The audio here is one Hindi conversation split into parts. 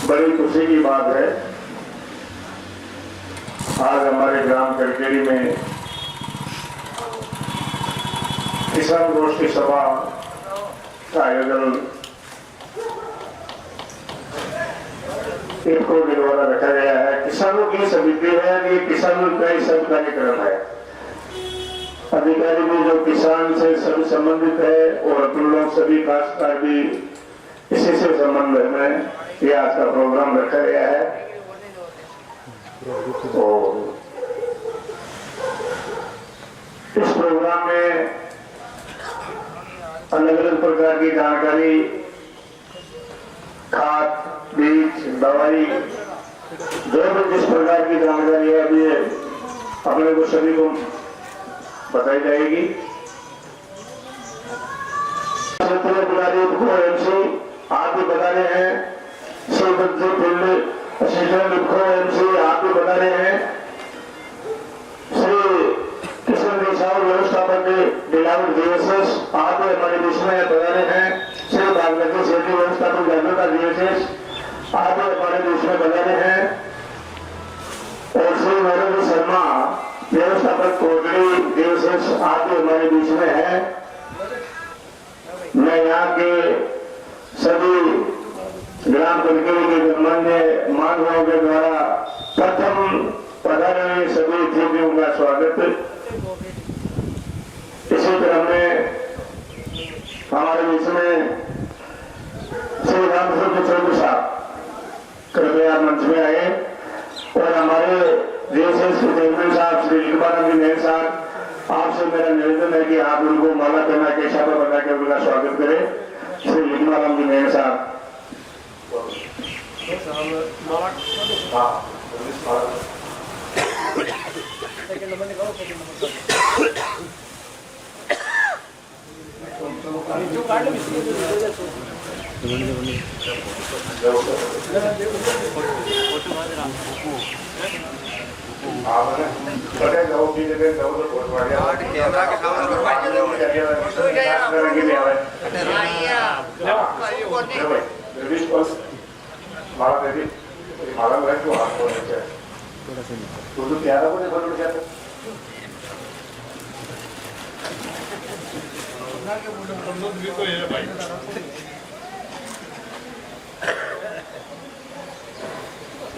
बड़ी खुशी की बात है, आज हमारे ग्राम करकेरी में किसान गोष्ठी सभा का आयोजन इनको के द्वारा रखा गया है। किसानों की समिति है, ये किसानों का ही सब कार्यक्रम है। अधिकारी भी जो किसान से सभी संबंधित है और अपन लोग सभी काश्तकार भी इसी से संबंध में ये आज का प्रोग्राम रखा गया है। तो इस प्रोग्राम में अलग अलग प्रकार की जानकारी, खाद, बीज, दवाई, जो भी जिस प्रकार की जानकारी है अभी अपने को सभी को बताई जाएगी। आप भी बता रहे हैं, आप भी बता रहे हैं, श्री किशन रिसाव व्यवस्थापक डिलावट DSS आप हमारे बीच में बता रहे हैं, श्री बागमती सेठी व्यवस्थापक जागरूकता DSS आप हमारे बीच में बता रहे हैं, और श्री नरेंद्र शर्मा व्यवस्थापक कोटड़ी DSS आप हमारे बीच में है। मैं यहाँ के सभी ग्राम करकेरी के गणमान्य महानुभावों के द्वारा प्रथम पधारे सभी अतिथियों का स्वागत। इसी तरह में हमारे बीच में श्री रामचंद्र चौधरी साहब कृपया मंच में आए, और हमारे DSS के चेयरमैन साहब श्री लिखबाराम जी नेहर साहब, आपसे मेरा निवेदन है कि आप उनको माला पहना के शाबा बना के उनका स्वागत करें। श्री लिखबाराम जी नेहर साहब। कैमरा के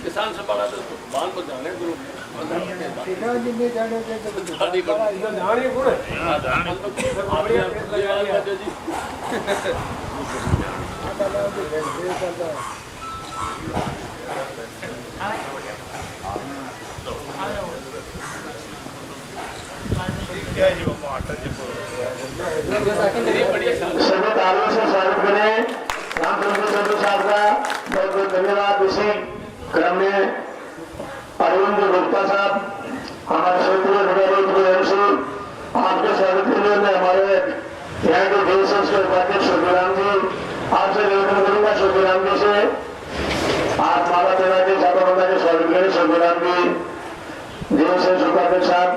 किसान से बड़ा तो बाल को जाने गुरु सभी तालियों से स्वागत करें रामचंद्र चौधरी साहब का। बहुत बहुत धन्यवाद। इसी क्रम में अरविंद गुप्ता साहब हमारे क्षेत्रीय आपके स्वागत के लिए मैं हमारे यहाँ के DSS के उपाध्यक्ष शोभीराम जी आपसे निवेदन करूंगा, शोभीराम जी से आप माला पहना के छापा बंदा के स्वागत करें। शोभीराम जी DSS उपाध्यक्ष साहब।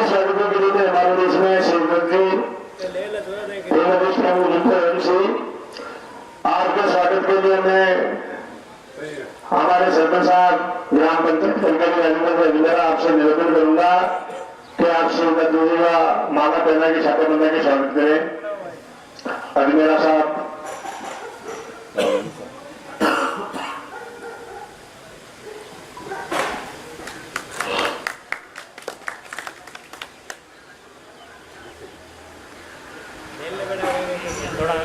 स्वागतों के लिए हमारे देश में आपके स्वागत के लिए मैं हमारे सरपंच साहब ग्राम पंचायत करकेरी आपसे निवेदन करूंगा कि आप श्रीमती जी का माला पहना के छापा बंदा के स्वागत करें। अजमेरा साहब। थोड़ा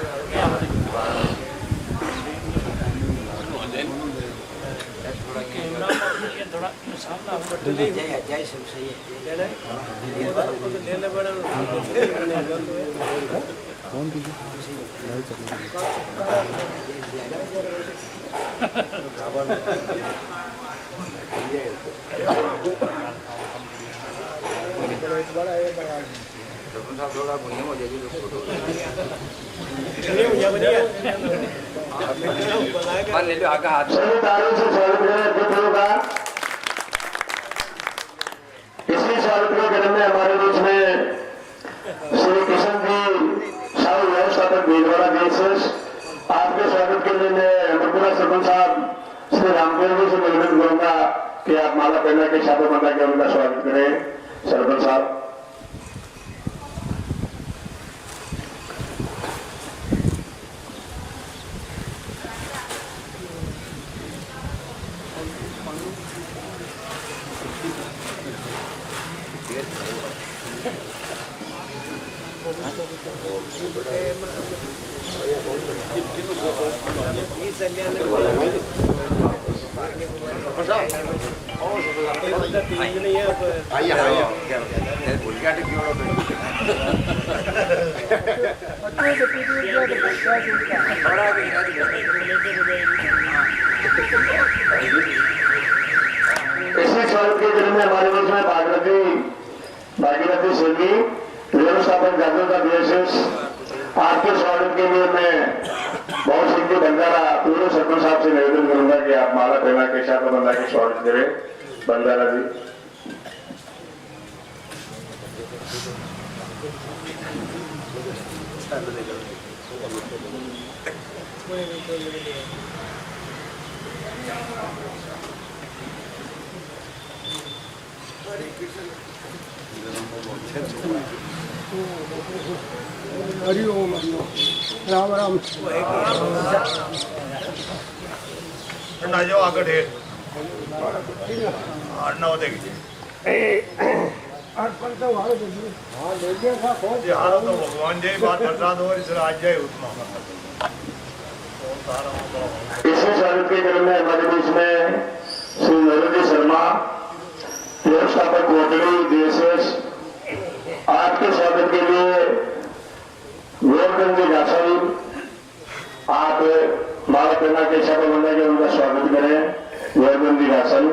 सभी तारों से स्वागत करें अतिथियों का। इसी स्वागत के क्रम में हमारे बीच में श्री किशन जी साहु व्यवस्थापक भीलवाड़ा देश आपके स्वागत के लिए मैं मथुरा सरपंच साहब श्री रामदेव जी से निवेदन करूंगा कि आप माला पहना के छापा बंधा के उनका स्वागत करें। सरपंच साहब इसी स्वागत के दिन में हमारे बीच में भागीरथी सिंह जी व्यवस्थापक जागरूकता DSS आपके स्वागत के लिए मैं बहुत सिंह जी बंजारा पूर्व सरपंच साहब से निवेदन करूंगा कि आप माला पहना के छापा बंधा के स्वागत करें। बंजारा जी हरि ओम राम राम ना जाओ आगे ढेर ना हो देगी हारो तो भगवान जय बात प्रसाद हो इस राज जय उत्तम। इसी स्वागत के क्रम में हमारे बीच में श्री नरेंद्र शर्मा व्यवस्थापक कोटली DSS आपके स्वागत के लिए गोवर्धन जी घासल आप माला पहना के छापा बंधा के उनका स्वागत करें। गोवर्धन जी घासल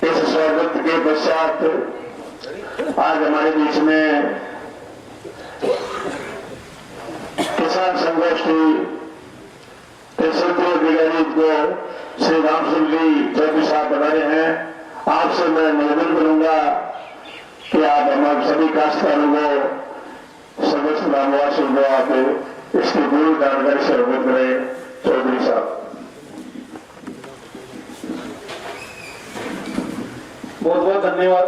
इस स्वागत के पश्चात आज हमारे बीच में किसान संगोष्ठी के क्षेत्रीय अधिकारी को श्री राम सिंह जी चौधरी साहब बता रहे हैं। आपसे मैं निवेदन करूंगा कि आप हमारे सभी काश्तकारों को समस्त ग्रामवासियों को आप इसकी पूरी जानकारी से अवगत करें। चौधरी साहब बहुत बहुत धन्यवाद।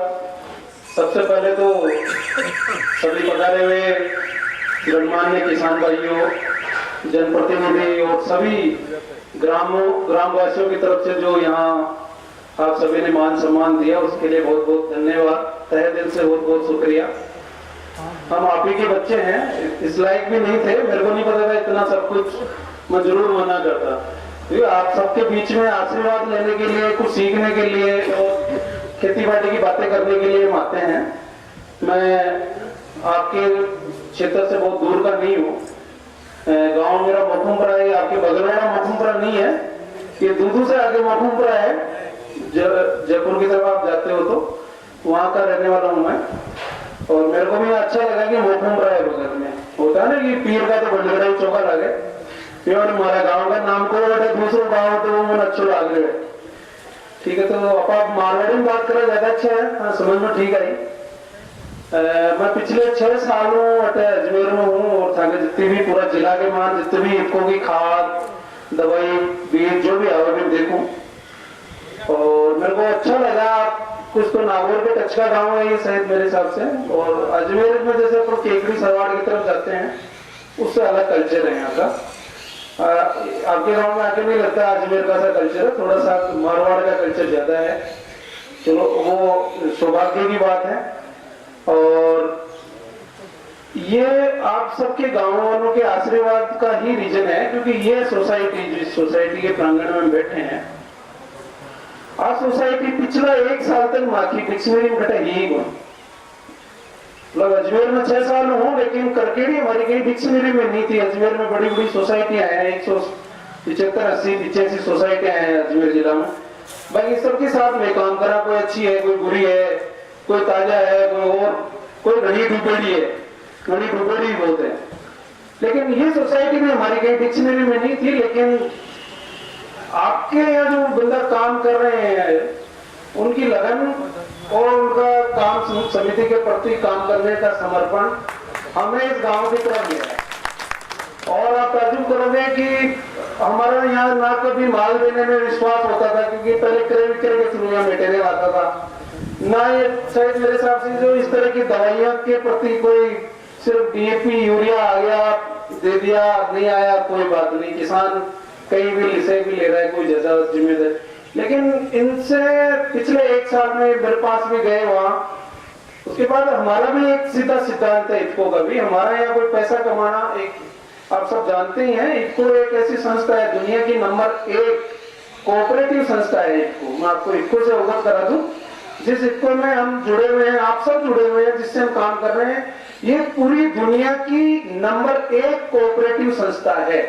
सबसे पहले तो सभी पधारे हुए गणमान्य किसान भाइयों, जनप्रतिनिधि और सभी ग्रामवासियों की तरफ से जो यहाँ आप सभी ने मान सम्मान दिया उसके लिए बहुत बहुत धन्यवाद। तहे दिल से बहुत बहुत शुक्रिया। हम आप ही के बच्चे हैं, इस लायक भी नहीं थे, मेरे को नहीं पता था इतना सब कुछ मैं जरूर मना करता। आप सबके बीच में आशीर्वाद लेने के लिए, कुछ सीखने के लिए और खेती बाड़ी की बातें करने के लिए हम आते हैं। मैं आपके क्षेत्र से बहुत दूर का नहीं हूँ। गांव मेरा मखूमपुरा है, आपके बगल में मखूमपुरा नहीं है, ये दूधू से आगे मखूमपुरा है। जयपुर की तरफ आप जाते हो तो वहां का रहने वाला हूँ मैं। और मेरे को भी अच्छा लगा कि मखूमपुरा है बगल में। होता है ना कि पीर का तो बंडगड़ा चौका लगे, प्योर हमारा गांव का नाम को बेटा दूसरों गाँव तो वो मन अच्छो लाग रहे है। ठीक है, तो आप मारवाड़ी में बात करा ज्यादा अच्छा है। हाँ, समझ में ठीक आई। मैं पिछले 6 सालों अजमेर में हूँ और थाने जितनी भी पूरा जिला के मान जितने भी इनको की खाद दवाई बीज जो भी है मैं देखूं और मेरे को अच्छा लगा। कुछ तो नागौर के टच का गाँव है ये शायद मेरे हिसाब से, और अजमेर में जैसे अपन केकड़ी सरवाड़ की तरफ जाते हैं उससे अलग कल्चर है यहाँ का। आपके गांव में आके नहीं लगता अजमेर का सा कल्चर है, थोड़ा सा मारवाड़ का कल्चर ज्यादा है। चलो वो सौभाग्य की बात है। और ये आप सबके गांव वालों के आशीर्वाद का ही रीजन है, क्योंकि ये सोसाइटी जिस सोसाइटी के प्रांगण में बैठे हैं आज सोसाइटी पिछला 1 साल तक माखी डिक्शनरी में घटा यही गुण। मतलब अजमेर में 6 साल हूँ लेकिन करकेड़ी हमारी कहीं डिक्शनरी में नहीं थी। अजमेर में बड़ी बड़ी सोसाइटियां हैं, 175 80 85 सोसाइटियां हैं अजमेर जिला में। बाकी सबके साथ में काम करा, कोई अच्छी है कोई बुरी है, कोई ताजा है कोई घड़ी डूबेड़ी है, घड़ी डूबेड़ी बोलते हैं। लेकिन ये सोसाइटी में हमारी कहीं डिक्शनरी में नहीं थी। लेकिन आपके यहाँ जो बंदा काम कर रहे हैं उनकी लगन और उनका काम समिति के प्रति काम करने का समर्पण हमें इस गांव की तरफ मिला है। और आप ताजुब करोगे कि हमारा यहाँ ना कभी माल देने में विश्वास होता था, क्योंकि पहले क्रय विक्रय के थ्रू यहाँ मटेरियल आता था, ना ये शायद मेरे हिसाब से जो इस तरह की दवाइयों के प्रति कोई सिर्फ डीएपी यूरिया आ गया दे दिया, नहीं आया कोई बात नहीं, किसान कहीं भी लिसे भी ले रहा है, कोई जैसा जिम्मेदार। लेकिन इनसे पिछले 1 साल में मेरे पास भी गए वहां, उसके बाद हमारा भी एक सीधा सिद्धांत है इफको का भी। हमारा यहाँ कोई पैसा कमाना एक आप सब जानते ही हैं, इफको एक ऐसी संस्था है दुनिया की नंबर 1 कोऑपरेटिव संस्था है इफको। मैं आपको इफको से अवगत करा दूं, जिस इफको में हम जुड़े हुए हैं, आप सब जुड़े हुए हैं, जिससे हम काम कर रहे हैं, ये पूरी दुनिया की नंबर 1 कोऑपरेटिव संस्था है।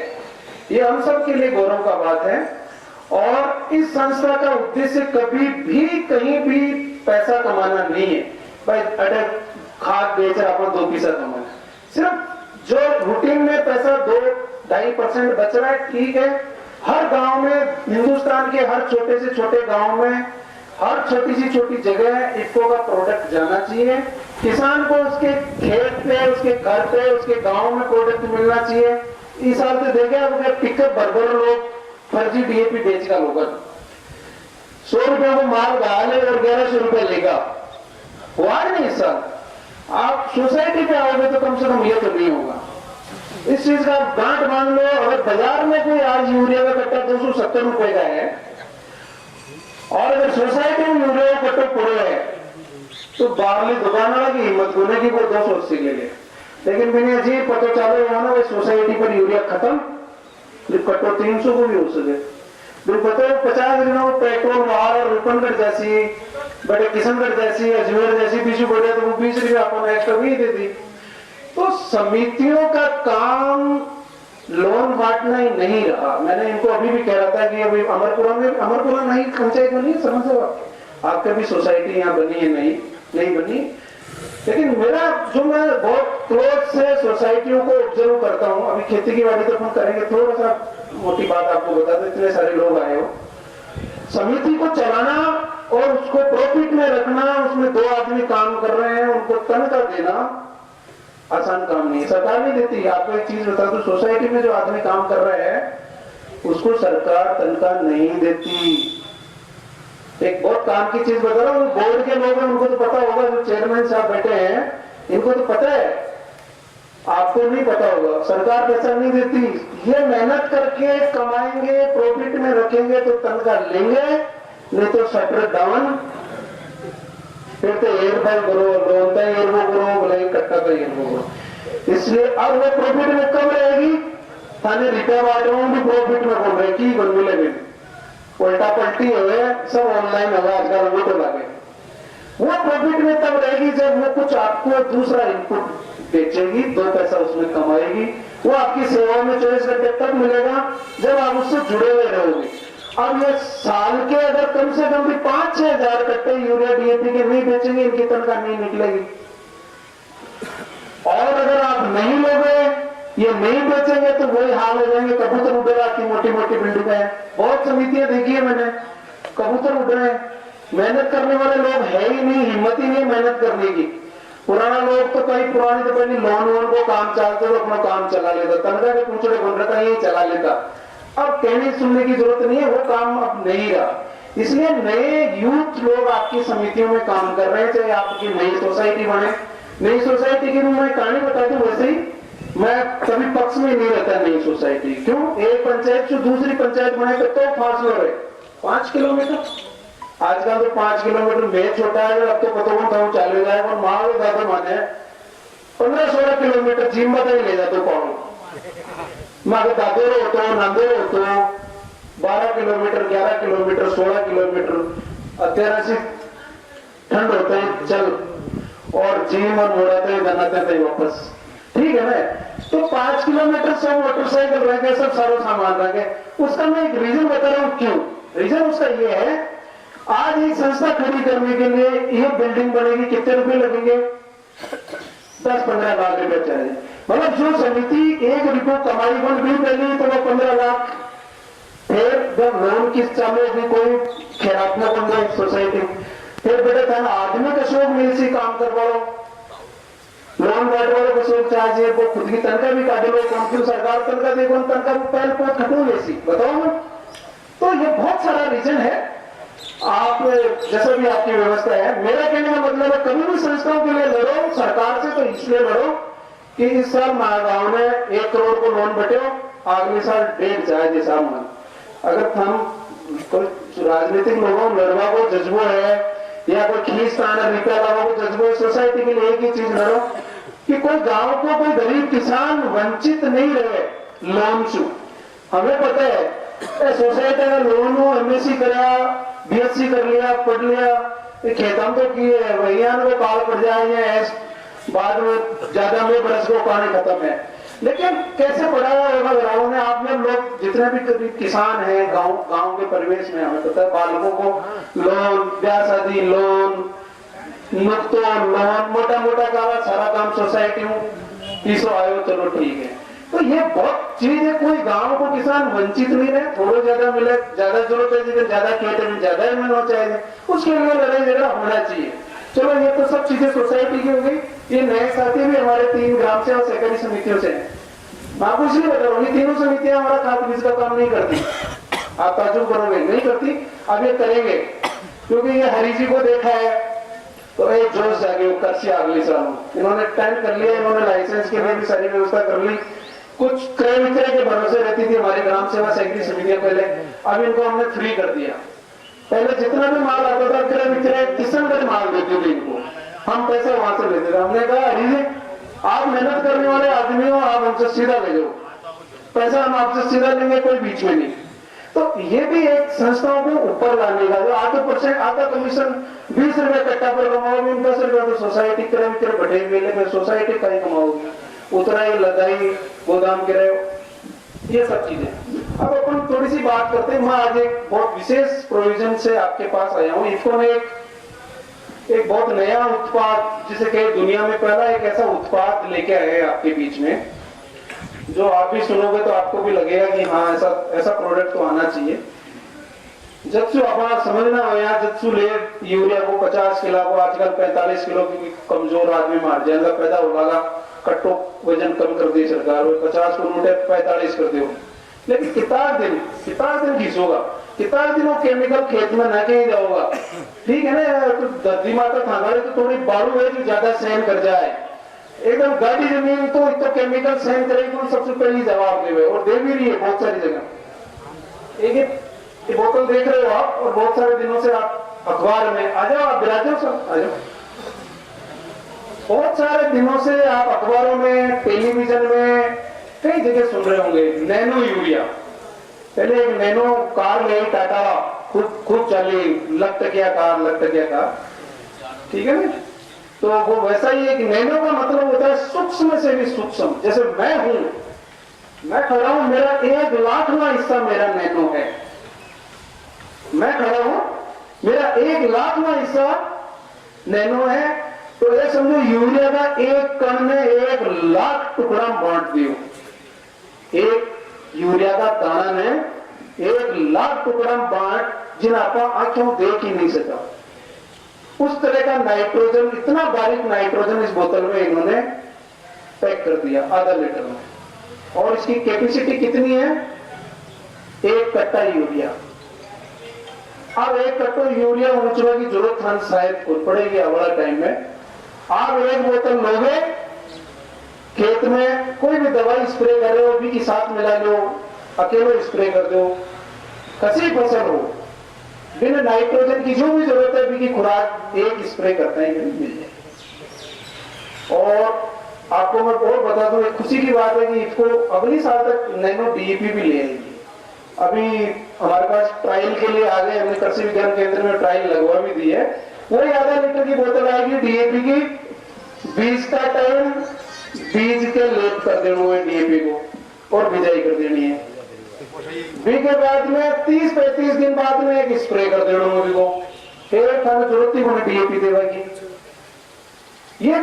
ये हम सब के लिए गौरव का बात है। और इस संस्था का उद्देश्य कभी भी कहीं भी पैसा कमाना नहीं है। भाई अरे खाद बेच रहा अपन 2 पैसा कमाना, सिर्फ जो रूटीन में पैसा 2-2.5% बच रहा है ठीक है। हर गांव में, हिंदुस्तान के हर छोटे से छोटे गांव में, हर छोटी सी छोटी जगह इफको का प्रोडक्ट जाना चाहिए। किसान को उसके खेत पे, उसके घर पे, उसके गांव में प्रोडक्ट मिलना चाहिए। इस साल से देखे अगर पिकअप भर लोग फर्जी डीएपी बेचेगा, लोग 100 रुपए को माल डाले और 1100 रुपए लेगा, हुआ नहीं। इस साल आप सोसाइटी पे आओगे तो कम से कम ये तो नहीं होगा। इस चीज का गांठ मान लो। अगर बाजार में कोई आज यूरिया का कट्टा 270 रुपए का है और अगर सोसाइटी में यूरिया का कट्टा पड़े है तो बाहरली दुकान वाला की हिम्मत होने की वो 280 ले ले। लेकिन मैंने जी पता चालू हुआ ना भाई सोसाइटी पर यूरिया खत्म, कट्टो 300 को भी हो सके। फिर पता 50 दिनों पेट्रोल बाहर रूपनगढ़ जैसी, बड़े किशनगढ़ जैसी, अजमेर जैसी पीछू बढ़े तो वो 20 रुपये अपन एक्स्ट्रा भी देती। तो समितियों का काम लोन बांटना ही नहीं रहा। मैंने इनको अभी भी कह रहा था कि अभी अमरपुरा नहीं पंचायत बनी, समझो आपके भी सोसाइटी यहाँ बनी है, नहीं बनी। लेकिन मेरा जो मैं बहुत क्लोज से सोसाइटियों को ऑब्जर्व करता हूँ, अभी खेती की बाड़ी तो हम करेंगे, थोड़ा सा मोटी बात आपको बता दो, इतने सारे लोग आए हो। समिति को चलाना और उसको प्रॉफिट में रखना, उसमें 2 आदमी काम कर रहे हैं, उनको तनख्वाह देना आसान काम नहीं है, सरकार नहीं देती। आपको एक चीज बता दो, सोसाइटी में जो आदमी काम कर रहे हैं उसको सरकार तनख्वाह नहीं देती। एक बहुत काम की चीज बता रहा हूँ, बोर्ड के लोग हैं उनको तो पता होगा, जो चेयरमैन साहब बैठे हैं इनको तो पता है, आपको नहीं पता होगा। सरकार पैसा नहीं देती, ये मेहनत करके कमाएंगे, प्रॉफिट में रखेंगे तो तनख्वाह लेंगे, नहीं तो शटर डाउन, फिर तो एयरफॉल करो, लोन का एयरवो करो, बोले कट्टा का एयरवो करो। इसलिए अब वो प्रॉफिट में कब रहेगी, थाने रिटा बांट रहा हूँ भी प्रॉफिट में बोल रहे की बन मिलेगी, उल्टा पलटी हुए सब ऑनलाइन होगा आजकल, वो तो लगे। वो प्रॉफिट में तब रहेगी जब वो कुछ आपको दूसरा इनपुट बेचेगी, 2 पैसा उसमें कमाएगी। वो आपकी सेवा में 24 घंटे तब मिलेगा जब आप उससे जुड़े हुए रहोगे। अब ये साल के अगर कम से कम भी 5-6 हजार कट्टे यूरिया डीएपी के नहीं बेचेंगे, इनकी तनख्वाह नहीं निकलेगी। और अगर आप नहीं लोगे ये नहीं बेचेंगे तो वही हाल हो जाएंगे, कबूतर उड़ रहा की मोटी मोटी बिल्डिंग है। बहुत समितियां देखी है मैंने, कबूतर उड़ रहे हैं, मेहनत करने वाले लोग है ही नहीं, हिम्मत ही नहीं मेहनत करने की। पुराना लोग तो कई पुरानी तो पहले लोन वोन को काम चलते तो अपना काम चला लेता, तनख्वाह के पूछड़े बन रहा था यही चला लेता। अब कहने सुनने की जरूरत नहीं है, वो काम अब नहीं रहा। इसलिए नए यूथ लोग आपकी समितियों में काम कर रहे हैं, चाहे आपकी नई सोसाइटी बने। नई सोसाइटी की मैं कहानी बता दूं, वैसे ही मैं कभी पक्ष में नहीं रहता नई सोसाइटी। क्यों? एक पंचायत से दूसरी पंचायत बने तो फासला रहे 5 किलोमीटर। आजकल तो 5 किलोमीटर में छोटा है, अब तो पता चालू हो जाएगा। माँ ज्यादा माने 15-16 किलोमीटर जिम्मा ही ले जाते पाओ माँ दादे हो तो नंदे हो तो 12 किलोमीटर 11 किलोमीटर 16 किलोमीटर अत्यारा से ठंड होता है चल, और जिम और मोड़ाते हैं बनाते थे वापस, ठीक है ना। तो 5 किलोमीटर सब मोटरसाइकिल रह गए, सब सारा सामान रह गए। उसका मैं एक रीजन बता रहा हूँ क्यों। रीजन उसका ये है, आज एक संस्था खड़ी करने के लिए ये बिल्डिंग बनेगी, कितने रुपए लगेंगे? 10-15 लाख रुपए चाहिए। मतलब जो समिति 1 रुपये कमाई बन भी पहली तो वो 15 लाख। फिर जब लोन की चालू होगी कोई खैरात्मक बन गई सोसाइटी, फिर बेटा था आदमी का शौक मिल से काम करवाओ, लोन बैठ वालों को शौक चाहिए, वो खुद की तनख्वाह भी काट लो, कौन क्यों सरकार तनख्वाह देखो, तनख्वाह पहले बहुत खटू ऐसी बताओ। तो ये बहुत सारा रीजन है। आप जैसा भी आपकी व्यवस्था है, मेरा कहने का मतलब है कभी भी संस्थाओं के लिए लड़ो सरकार से, तो इसलिए लड़ो कि इस साल मागांव में 1 करोड़ को लोन बटे, अगले साल 1.5 जाए जैसा मन। अगर हम कोई राजनीतिक लोगों लड़वा को जज्बो है या कोई खींचतान रुपया लगा को जज्बो है, सोसाइटी के लिए एक ही चीज लड़ो कि कोई गांव को कोई गरीब किसान वंचित नहीं रहे लोन से। हमें पता है सोसाइटी का लोन हो, एमएससी कराया, बीएससी कर लिया, पढ़ लिया, खेतम तो किए भैया को काल पड़ जाए, बाद में ज्यादा में बरस को पानी खत्म है। लेकिन कैसे पढ़ाया होगा गाँव ने आपने, लोग जितने भी किसान हैं गांव के परिवेश में, हमें पता है बालकों को लोन, ब्याह शादी लोन, मुफ्त लोन, मोटा मोटा काम सारा काम सोसाइटी में आयो, चलो ठीक है। तो ये बहुत चीज है, कोई गांव को किसान वंचित नहीं रहे, थोड़ा ज्यादा मिले, ज्यादा जरूरत है जिधर ज्यादा खेत में ज्यादा ही होना चाहिए, उसके लिए लड़ाई झगड़ा होना चाहिए। चलो ये तो सब चीजें सोसाइटी की हो गई। ये नए साथी भी हमारे 3 ग्राम से और सहकारी समितियों से हैं। मैं आपको इसलिए बता रहा हूँ, ये तीनों समितियां हमारा खाद बीज का काम नहीं करती, आप ताजुब करोगे, नहीं करती। अब ये करेंगे क्योंकि ये हरी जी को देखा है तो एक जोश जागे कर्सी अगले साल इन्होंने टेंट कर लिया, इन्होंने लाइसेंस के लिए भी सारी व्यवस्था कर ली। कुछ क्रय विक्रय के भरोसे रहती थी हमारी ग्राम सेवा सहकारी समितियां पहले, अब इनको हमने फ्री कर दिया। पहले जितना भी माल आता था क्रय विक्रय किस्मगत माल देते थे इनको, हम पैसे वहां से लेते थे। हमने कहा अरे आप मेहनत करने वाले आदमी हो, आप हमसे सीधा ले जाओ, पैसा हम आपसे सीधा लेंगे, कोई बीच में नहीं। तो ये भी एक संस्थाओं को ऊपर लाने का, जो आधा कमीशन 20 रुपए कट्टा पर कमाओगे, 10 रुपए तो सोसाइटी क्रय विक्रय बढ़े मिले, फिर सोसाइटी का ही कमाओगे, उतराई लगाई गोदाम गिरे, ये सब चीजें। अब अपन थोड़ी सी बात करते हैं। मैं आज एक बहुत विशेष प्रोविजन से आपके पास आया हूँ। इफको ने एक बहुत नया उत्पाद, जिसे कहे दुनिया में पहला एक ऐसा उत्पाद लेके आए हैं आपके बीच में, जो आप भी सुनोगे तो आपको भी लगेगा कि हाँ ऐसा प्रोडक्ट तो आना चाहिए। जत्सु अपना समझना हो, यहाँ जत्सु ले यूरिया को 50 किलो को आजकल 45 किलो की कमजोर आदमी मार जाएगा, पैदा होगा कट्टो वजन कम कर दी सरकार, 50 को नोटे 45 कर दो। लेकिन कितना दिन घिसोगा, कितना दिन वो केमिकल खेत में न कहीं जाओगा, ठीक है ना। तो दर्दी माता थाना तो थोड़ी बारू है जो ज्यादा सहन कर जाए, एकदम गाड़ी जमीन तो इतना केमिकल सहन करेगी तो सबसे पहले जवाब देवे, और दे भी रही है बहुत सारी जगह। एक बोतल देख रहे हो आप, और बहुत सारे दिनों से आप अखबार में आ जाओ, आप बिराजो सब आ जाओ, बहुत सारे दिनों से आप अखबारों में टेलीविजन में कई जगह सुन रहे होंगे नैनो यूरिया। पहले एक नैनो कार ले टाटा खूब चली, लग टकिया कार, ठीक है ना। तो वो वैसा ही एक नैनो का मतलब होता है सूक्ष्म से भी सूक्ष्म। जैसे मैं खड़ा हूं, मेरा 1 लाखवां हिस्सा मेरा नैनो है। मैं खड़ा हूं, मेरा 1 लाखवां हिस्सा नैनो है। तो ये समझो यूरिया का 1 कण में 1 लाख टुकड़ा बांट दियो, एक यूरिया का दाना में 1,00,000 टुकड़ा बांट जिन आप आंखों देख ही नहीं सका। उस तरह का नाइट्रोजन, इतना बारीक नाइट्रोजन इस बोतल में इन्होंने पैक कर दिया आधा लीटर में। और इसकी कैपेसिटी कितनी है? 1 कट्टा यूरिया। अब 1 कट्टो यूरिया ऊंचवा की जरूरत हम शायद खुद पड़ेगी अगला टाइम में। आप 1 बोतल लोगे, खेत में कोई भी दवाई स्प्रे कर रहे हो भी की साथ मिला लो, अकेले स्प्रे कर दो, कसी फसल हो, बिना नाइट्रोजन की जो भी जरूरत है भी की खुराक एक स्प्रे करते हैं मिल जाए। और आपको मैं और बता दूं, एक खुशी की बात है कि इसको अगली साल तक नैनो डीएपी भी ले आएगी। अभी हमारे पास ट्रायल के लिए आ गए, हमने कृषि विज्ञान केंद्र में ट्रायल लगवा भी दी है। वही आधा लीटर की बोतल आएगी डीएपी की। बीज का टाइम बीज के लेप कर देना है डीएपी को और बिजाई कर देनी है। बी के बाद में 30-35 दिन बाद में एक स्प्रे कर देना है को, फिर जरूरत ही होने डीएपी देगी। ये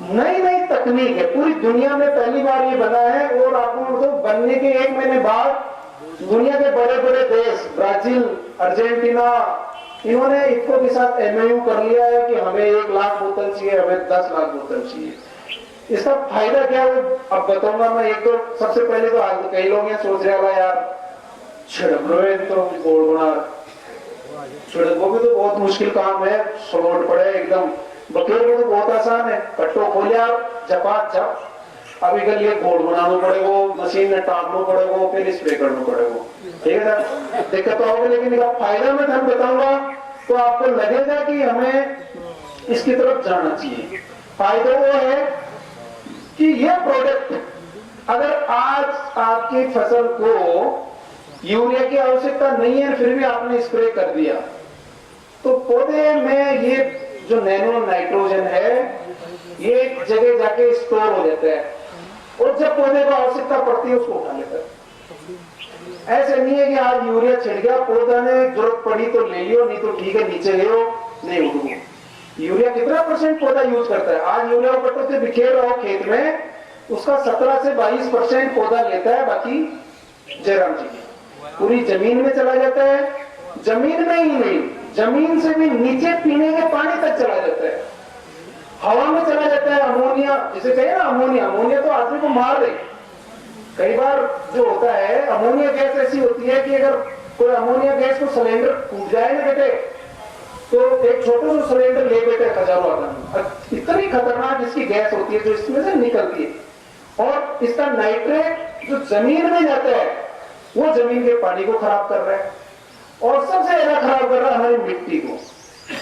नई तकनीक है, पूरी दुनिया में पहली बार ये बना है। और आपको तो बनने के 1 महीने बाद दुनिया के बड़े बड़े देश ब्राजील, अर्जेंटीना, इन्होंने इफको के साथ एमओयू कर लिया है कि हमें 1,00,000 बोतल चाहिए, हमें 10,00,000 बोतल चाहिए। इसका फायदा क्या है अब बताऊंगा मैं। एक तो सबसे पहले तो आज कई लोग ये सोच रहे हैं यार छिड़क रहे तो गोल बना, छिड़को भी तो बहुत मुश्किल काम है, स्लोट पड़े एकदम। बकेर में तो बहुत आसान है, कट्टो खोलिया जपा जप। अभी कल ये घोड़ बनाना पड़ेगा, मशीन में टांगना पड़ेगा, फिर स्प्रे करना पड़ेगा। ठीक है सर, दिक्कत तो होगी, लेकिन इसका फायदा मैं धन बताऊंगा तो आपको लगेगा कि हमें इसकी तरफ जाना चाहिए। फायदा वो है कि ये प्रोडक्ट अगर आज आपकी फसल को यूरिया की आवश्यकता नहीं है फिर भी आपने स्प्रे कर दिया, तो पौधे में ये जो नैनो नाइट्रोजन है ये एक जगह जाके स्टोर हो जाता है और जब पौधे को आवश्यकता पड़ती है उसको उठा लेता है। ऐसे नहीं है कि आज यूरिया छिड़ गया, पौधा ने जरूरत पड़ी तो ले लियो, नहीं तो ठीक है नीचे गयो नहीं उठ गया। यूरिया कितना % पौधा यूज करता है? आज यूरिया पट्टों से बिखेर रहा हो खेत में, उसका 17 से 22% पौधा लेता है, बाकी जयराम जी पूरी जमीन में चला जाता है। जमीन में ही नहीं, जमीन से भी नीचे पीने के पानी तक चला जाता है, हवा में चला जाता है। अमोनिया जिसे कहे ना, अमोनिया तो आदमी को मार दे। कई बार जो होता है अमोनिया गैस ऐसी होती है कि अगर कोई अमोनिया गैस को सिलेंडर फूट जाए ना बेटे, तो एक छोटा सा सिलेंडर ले बेटे हजारों आदमी, इतनी खतरनाक इसकी गैस होती है जो इसमें से निकलती है। और इसका नाइट्रेट जो जमीन में जाता है वो जमीन के पानी को खराब कर रहा है और सबसे ज्यादा खराब कर रहा है हमारी मिट्टी को।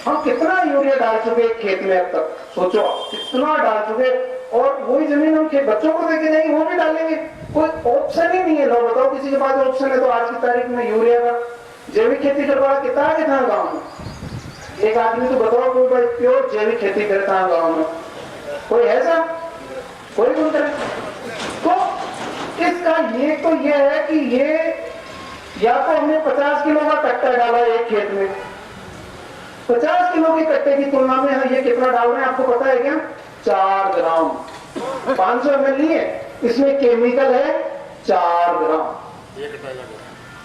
हम कितना यूरिया डाल चुके खेत में अब तक, सोचो कितना डाल चुके। और वही जमीन हम बच्चों को देके जाएंगे वो भी डालेंगे, कोई ऑप्शन ही नहीं है। लोग बताओ किसी के पास ऑप्शन है तो आज की तारीख में यूरिया का जैविक खेती करवा कितना गाँव में? एक आदमी तो बताओ कोई भाई प्योर जैविक खेती करता है गाँव में? कोई है सर? कोई कौन करे? तो इसका ये तो ये है कि ये या तो हमने 50 किलो का कट्टा डाला एक खेत में, 50 किलो के कट्टे की तुलना में हम ये कितना डाल रहे हैं आपको पता है क्या? 4 ग्राम। 500 ml नहीं है, इसमें केमिकल है 4 ग्राम।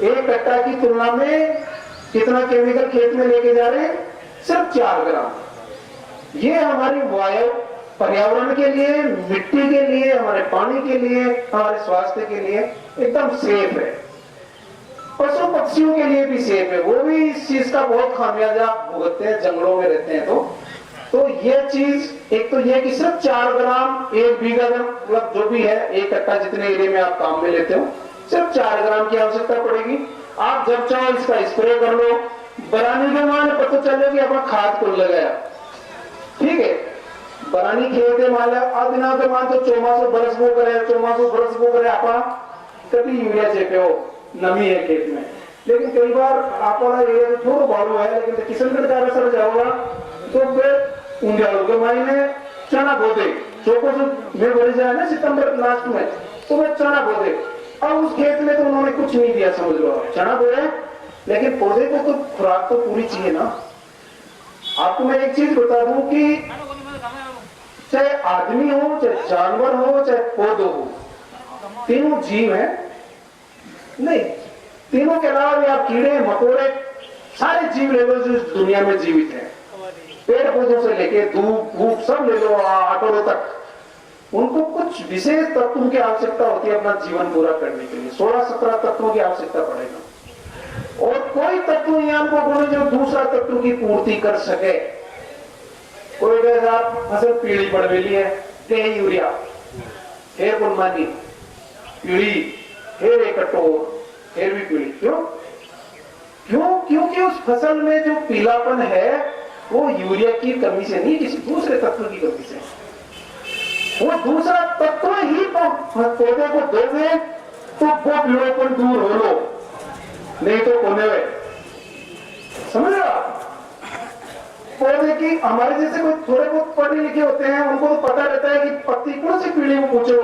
एक कट्टा की तुलना में कितना केमिकल खेत में लेके जा रहे हैं? सिर्फ 4 ग्राम। ये हमारी वायु, पर्यावरण के लिए, मिट्टी के लिए, हमारे पानी के लिए, हमारे स्वास्थ्य के लिए एकदम सेफ है। पशु पक्षियों के लिए भी सेफ है, वो भी इस चीज का बहुत खामियाजा भुगतते हैं, जंगलों में रहते हैं। तो ये चीज एक तो ये कि सिर्फ 4 ग्राम 1 बीघा, मतलब जो भी है एक कट्टा जितने एरिया में आप काम में लेते हो, सिर्फ 4 ग्राम की आवश्यकता पड़ेगी। आप जब चाहो इसका स्प्रे कर लो। बरानी के मान पता चले कि अपना खाद को लगाया, ठीक है, बरानी खेत है मान लिया दिना के मान तो 24 बरस वो करे आप कभी यूरिया चेपे हो, नमी है खेत में। लेकिन कई बार आप एरिया तो थोड़ा बालू है, लेकिन किशनगढ़ का असर जाओगा तो फिर उंडियालों के महीने चना बोते चौको में भरी जाए ना सितंबर लास्ट में, तो वह चना बोते। अब उस खेत में तो उन्होंने कुछ नहीं दिया, समझ लो चना बो रहे, लेकिन पौधे को तो खुराक तो पूरी चाहिए ना। आपको मैं एक चीज बता दूं कि चाहे आदमी हो, चाहे जानवर हो, चाहे पौधो हो, तीनों जीव हैं? नहीं, तीनों के अलावा भी आप कीड़े मकोड़े सारे जीव ले लो जो इस दुनिया में जीवित हैं, पेड़ पौधों से लेके धूप धूप सब ले लो, आटोड़ों तक, उनको कुछ विशेष तत्वों की आवश्यकता होती है अपना जीवन पूरा करने के लिए। 16-17 तत्वों की आवश्यकता पड़ेगा और कोई तत्व यहाँ को बोले जो दूसरा तत्व की पूर्ति कर सके। कोई कहेगा फसल पीली पड़वेली है, ते यूरिया, फिर गुणमानी पीली, फिर एक कटोर, फिर भी पीली। क्यों? क्योंकि उस फसल में जो पीलापन है वो यूरिया की कमी से नहीं, किसी दूसरे तत्व की कमी से। वो दूसरा तत्व ही पौधे को दोगे तो वो पीड़ोपन दूर हो लो, नहीं तो कोने में। समझ रहे आप? पौधे की हमारे जैसे कोई थोड़े बहुत पढ़े लिखे होते हैं, उनको तो पता रहता है कि पत्ती कौन सी पीढ़ी में पूछो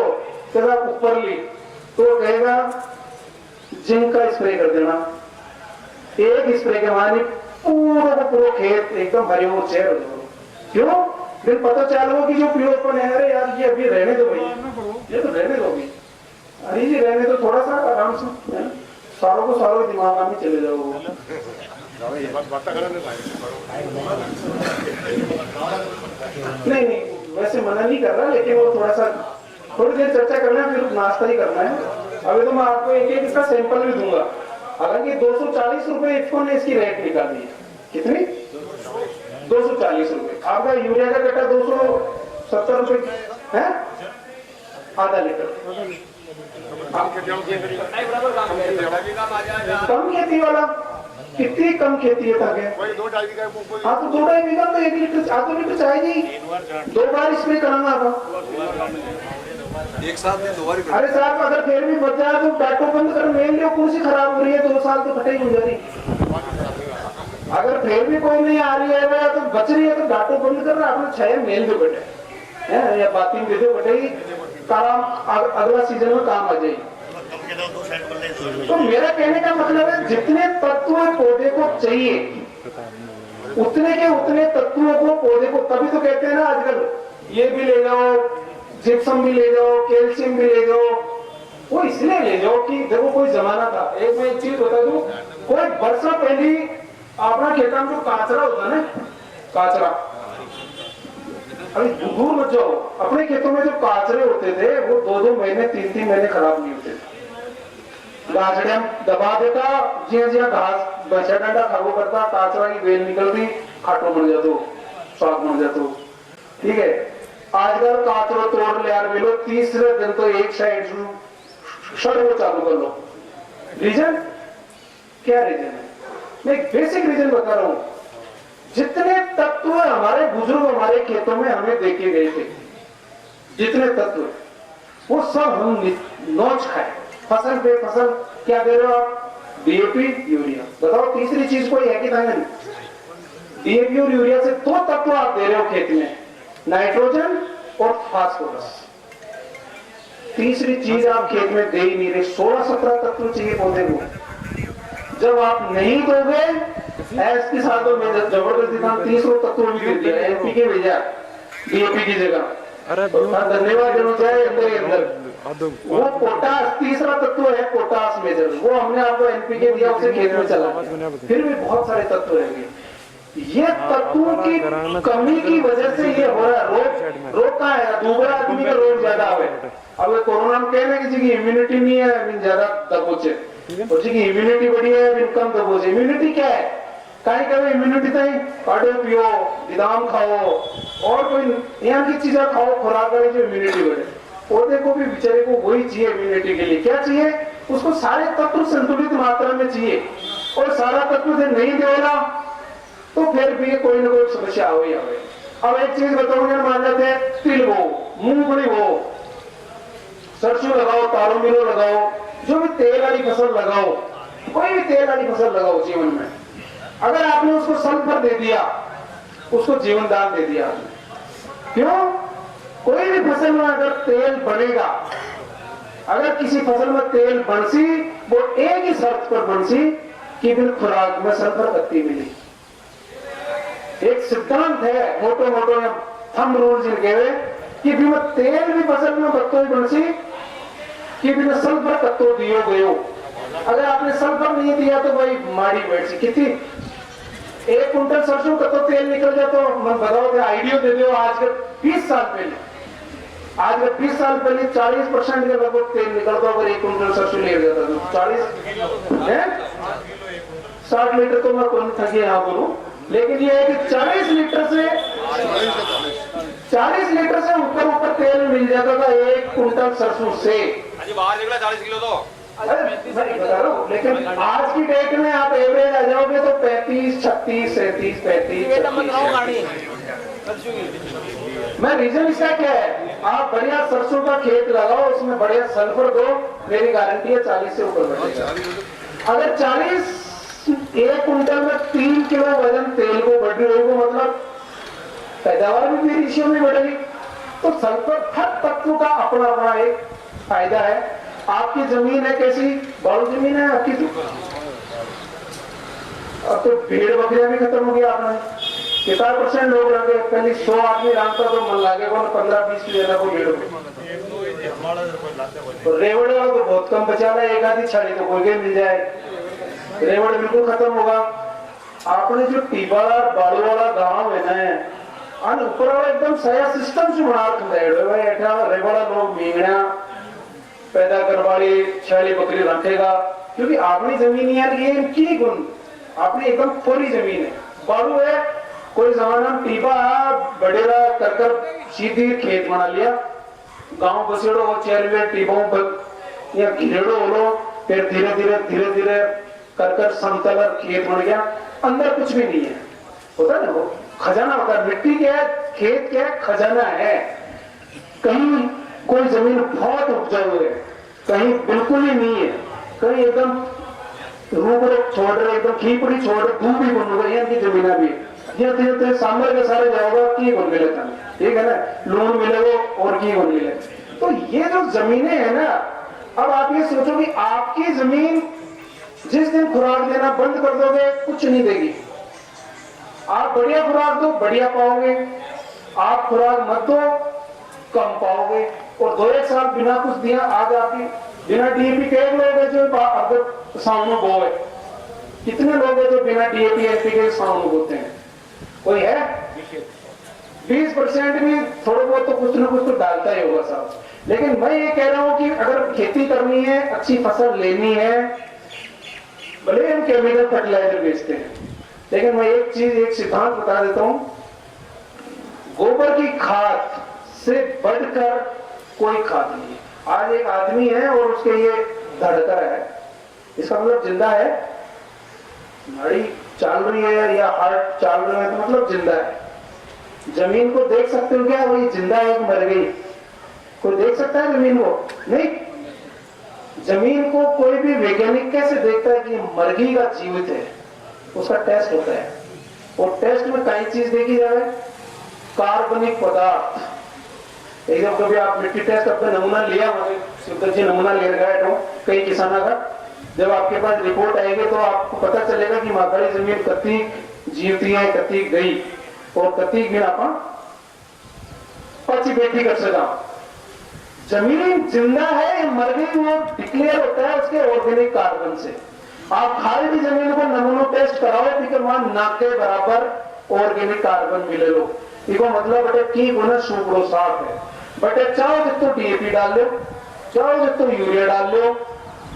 जरा ऊपर ली तो कहेगा जिंक का स्प्रे कर देना, एक स्प्रे के मानी पूरा खेत एकदम हरे हो चेहर हो जाओ। क्यों? फिर पता चलो कि जो पीड़ोपन है, अरे यार ये अभी रहने दो भाई, ये तो रहने दो अभी, अरे जी रहने दो, थोड़ा सा आराम से, सारों को सारों दिमाग में चले जाओ। नहीं वैसे मना नहीं कर रहा, लेकिन वो थोड़ा सा थोड़ी देर चर्चा करना है, फिर नाश्ता ही करना है। अभी तो मैं आपको एक एक इसका सैंपल भी दूंगा। हालांकि 240 रुपए इफको ने इसकी रेट निकाली है। कितनी? 240 रुपए। आपका यूरिया का कट्टा 270 रुपए है, आधा लीटर। कम खेती वाला, कितनी कम खेती है ताकि? हाँ तो 2-2.5 बीघा तो 1 लीटर, आधा लीटर चाहिए, 2 बार स्प्रे कराना था एक साथ में 2 बार। अरे साहब अगर फिर भी बच जाए तो डाटो बंद कर, मेल लो, कौन सी खराब हो रही है, 2 साल तो खटे ही गुजरी। अगर फिर भी कोई नहीं आ रही है तो बच रही है तो डाटो बंद कर रहा, आपने 6 मेल दो बेटे है या बातें दे दो बेटे, काम अगला सीजन में काम आ जाएगी। तो मेरा कहने का मतलब है जितने तत्व पौधे को चाहिए उतने के उतने तत्वों को पौधे को, तभी तो कहते हैं ना आजकल ये भी ले जाओ, जिप्सम भी ले जाओ, कैल्शियम भी ले जाओ। वो इसलिए ले जाओ कि देखो कोई जमाना था, एक चीज बता दूं, कोई वर्षों पहले अपना खेता में जो काचरा होता है ना, काचरा, अभी दूर मत जाओ, अपने खेतों में जो काचरे होते थे वो 2-2 महीने 3-3 महीने खराब नहीं होते थे। गाजड़िया दबा देता, जिया घास बचा डंडा खागो करता, काचरा की बेल निकलती, खाटो बन जातो, स्वाद बन जातो। ठीक है, आजकल काचरो तोड़ ले यार बेलो, तीसरे दिन तो एक साइड शर्ट चालू कर लो। रीजन क्या? रीजन है, मैं एक बेसिक रीजन बता रहा हूं। जितने तत्व हमारे बुजुर्ग हमारे खेतों में हमें देखे गए थे, जितने तत्व वो सब हम नोच खाए। फसल पे फसल क्या दे रहे हो आप? DAP, urea. बताओ तीसरी चीज कोई है कि नहीं? डीएपी और यूरिया से 2 तत्व आप दे रहे हो खेत में, नाइट्रोजन और फास्फोरस। तीसरी चीज आप खेत में दे ही नहीं रहे। 16-17 तत्व चाहिए पौधे को। जब आप नहीं दोगे इसके साथ तो मैं जबरदस्ती था 30 तत्व भी दे दिया, एनपीके भेजा डीएपी की जगह। धन्यवाद देना चाहिए अंदर वो पोटास, तीसरा तत्व है पोटास मेजर, वो हमने आपको एनपीके दिया, उसे खेत में चला, फिर भी बहुत सारे तत्व रहेंगे। ये तत्वों की कमी की वजह से ये हो रहा है। रोग कहाँ है? दूसरा आदमी का रोग ज्यादा है। अब कोरोना में कहना किसी की इम्यूनिटी नहीं है, ज्यादा दबोचे, किसी की इम्यूनिटी बढ़ी है, कम दबोचे। इम्यूनिटी क्या है? कहीं कभी इम्यूनिटी नहीं, काढ़े पियो, बादाम खाओ और कोई यहाँ की चीजें खाओ, खुराक जो इम्यूनिटी बढ़े। पौधे को भी बेचारे को वही चाहिए इम्यूनिटी के लिए। क्या चाहिए? उसको सारे तत्व संतुलित मात्रा में चाहिए, और सारा तत्व से नहीं देगा तो फिर भी कोई ना कोई समस्या हो ही आवे। अब एक चीज बताऊंगा, मान लेते हैं तिल हो, मूंगफली हो, सरसों लगाओ, तारो मिलो लगाओ, जो भी तेल वाली फसल लगाओ, कोई भी तेल वाली फसल लगाओ जीवन में, अगर आपने उसको सल्फर दे दिया, उसको जीवन दान दे दिया। क्यों? कोई भी फसल में अगर तेल बनेगा, अगर किसी फसल में तेल बनसी, वो एक ही शर्त पर बनसी कि बिन खुराक में सल्फर पत्ती मिली। एक सिद्धांत है, मोटो मोटो थंब रूल जिनके हुए कि भी तेल भी फसल में बत्तो ही बनसी, कि बिना सल्फर तत्व दियो गयो। अगर आपने सल्फर नहीं दिया तो भाई माड़ी बैठ सी कितनी 1 कुंटल सरसों का तो तेल निकल जाए तो मन बताओ आइडिया दे दो। आज के 20 साल पहले 40% के लगभग तेल निकलता अगर 1 कुंटल सरसों ले जाता तो 60 लीटर तो मैं कौन थकी यहाँ बोलूं, लेकिन ये है कि 40 लीटर से ऊपर तेल मिल जाता था 1 कुंटल सरसों से। बाहर निकला 40 किलो तो अरे मैं बता रहा हूँ, लेकिन आज की डेट में आप एवरेज आ जाओगे तो 35, 36, 37, 35। मैं रीजन इसका क्या है, आप बढ़िया सरसों का खेत लगाओ, उसमें बढ़िया सल्फर दो, मेरी गारंटी है 40 से ऊपर बढ़ेगा। अगर 40 1 कुंटल में 3 किलो वजन तेल को बढ़ रही होगी, मतलब पैदावार भी मेरी रेशियो में बढ़ेगी। तो सल्फर हर तत्व का अपना अपना एक फायदा है। आपकी जमीन है कैसी, बालू जमीन है आपकी, अब तो भेड़ बकरियां भी खत्म हो गया आपने। 50% लोग रह गए, पहले 100 आदमी रखता तो मन लागे 15-20 लेना को भेड़ तो रेवड़ वाला तो बहुत कम बचा रहा है, एक आधी छाड़ी तो कोई मिल जाए, रेवड़ बिल्कुल खत्म होगा। आपने जो टीबाला बाड़ू वाला गांव है ना, ऊपर वाला एकदम सया सिस्टम से बना रखा रेवड़ा लोग मींगड़ा पैदा करवाड़ी छाड़ी बकरी रखेगा, क्योंकि अपनी जमीन यार ये की गुण आपने एकदम खोली जमीन है। बाड़ू है कोई जमाना टीबा बड़ेरा कर सीधी खेत बना लिया, गांव बसेड़ो और चेहरे टीबों पर या घेड़ो हो, फिर धीरे धीरे कर समतल खेत बन गया, अंदर कुछ भी नहीं है। होता है ना वो खजाना होता है, मिट्टी क्या है, खेत क्या है, खजाना है। कहीं कोई जमीन बहुत उपजाऊ है, कहीं बिल्कुल ही नहीं है, कहीं एकदम रूप छोड़ रहे, एकदम खीपड़ी छोड़ रहे, दूध भी बन रही है, जमीन भी धीरे धीरे सांबर के सारे जाओगा की गुण मिले, ठीक है ना, लोन मिलेगा और की गुण मिले। तो ये जो जमीनें है ना, अब आप ये सोचो कि आपकी जमीन जिस दिन खुराक देना बंद कर दोगे कुछ नहीं देगी। आप बढ़िया खुराक दो बढ़िया पाओगे, आप खुराक मत दो कम पाओगे। और 2-1 साल बिना कुछ दिया आज आपकी बिना डीएपी के लोग है जो अगर सामने बो है, कितने लोग हैं जो बिना डीएपी एनपी के सामने बोते हैं, कोई है? 20% भी थोड़ा बहुत तो कुछ ना कुछ तो डालता ही होगा साहब। लेकिन मैं ये कह रहा हूं कि अगर खेती करनी है, अच्छी फसल लेनी है, भले हम केमिकल फर्टिलाइजर बेचते हैं, लेकिन मैं एक सिद्धांत बता देता हूं, गोबर की खाद से बढ़कर कोई खाद नहीं है। आज एक आदमी है और उसके ये धड़कर है, इसका मतलब जिंदा है, नाड़ी चल रही है या हार्ट चल रहा है तो मतलब जिंदा है। जमीन को देख सकते हो क्या, वही जिंदा है कि मर गई? कोई देख सकता है जमीन को? नहीं। जमीन को कोई भी वैज्ञानिक कैसे देखता है कि मर गई का जीवित है? उसका टेस्ट होता है, और टेस्ट में कई चीज देखी जाए, कार्बनिक पदार्थ। एकदम कभी आप मिट्टी टेस्ट अपना नमूना लिया, नमूना ले गए तो कई किसानों का, जब आपके पास रिपोर्ट आएगी तो आपको पता चलेगा कि माताड़ी जमीन कति जीवती है, कति गई, और कति बिना अपन पची बेटी कर सका। जमीन जिंदा है मर गई वो डिक्लेयर होता है उसके ऑर्गेनिक कार्बन से। आप खाली भी जमीन को नमूना टेस्ट कराओ, ठीक है, वहां ना के बराबर ऑर्गेनिक कार्बन मिले लो, इसको मतलब बटे की गुना सुपड़ो साफ है। बटे चाहो जितो डीएपी डाल लो, चाहो जितो यूरिया डाल लो,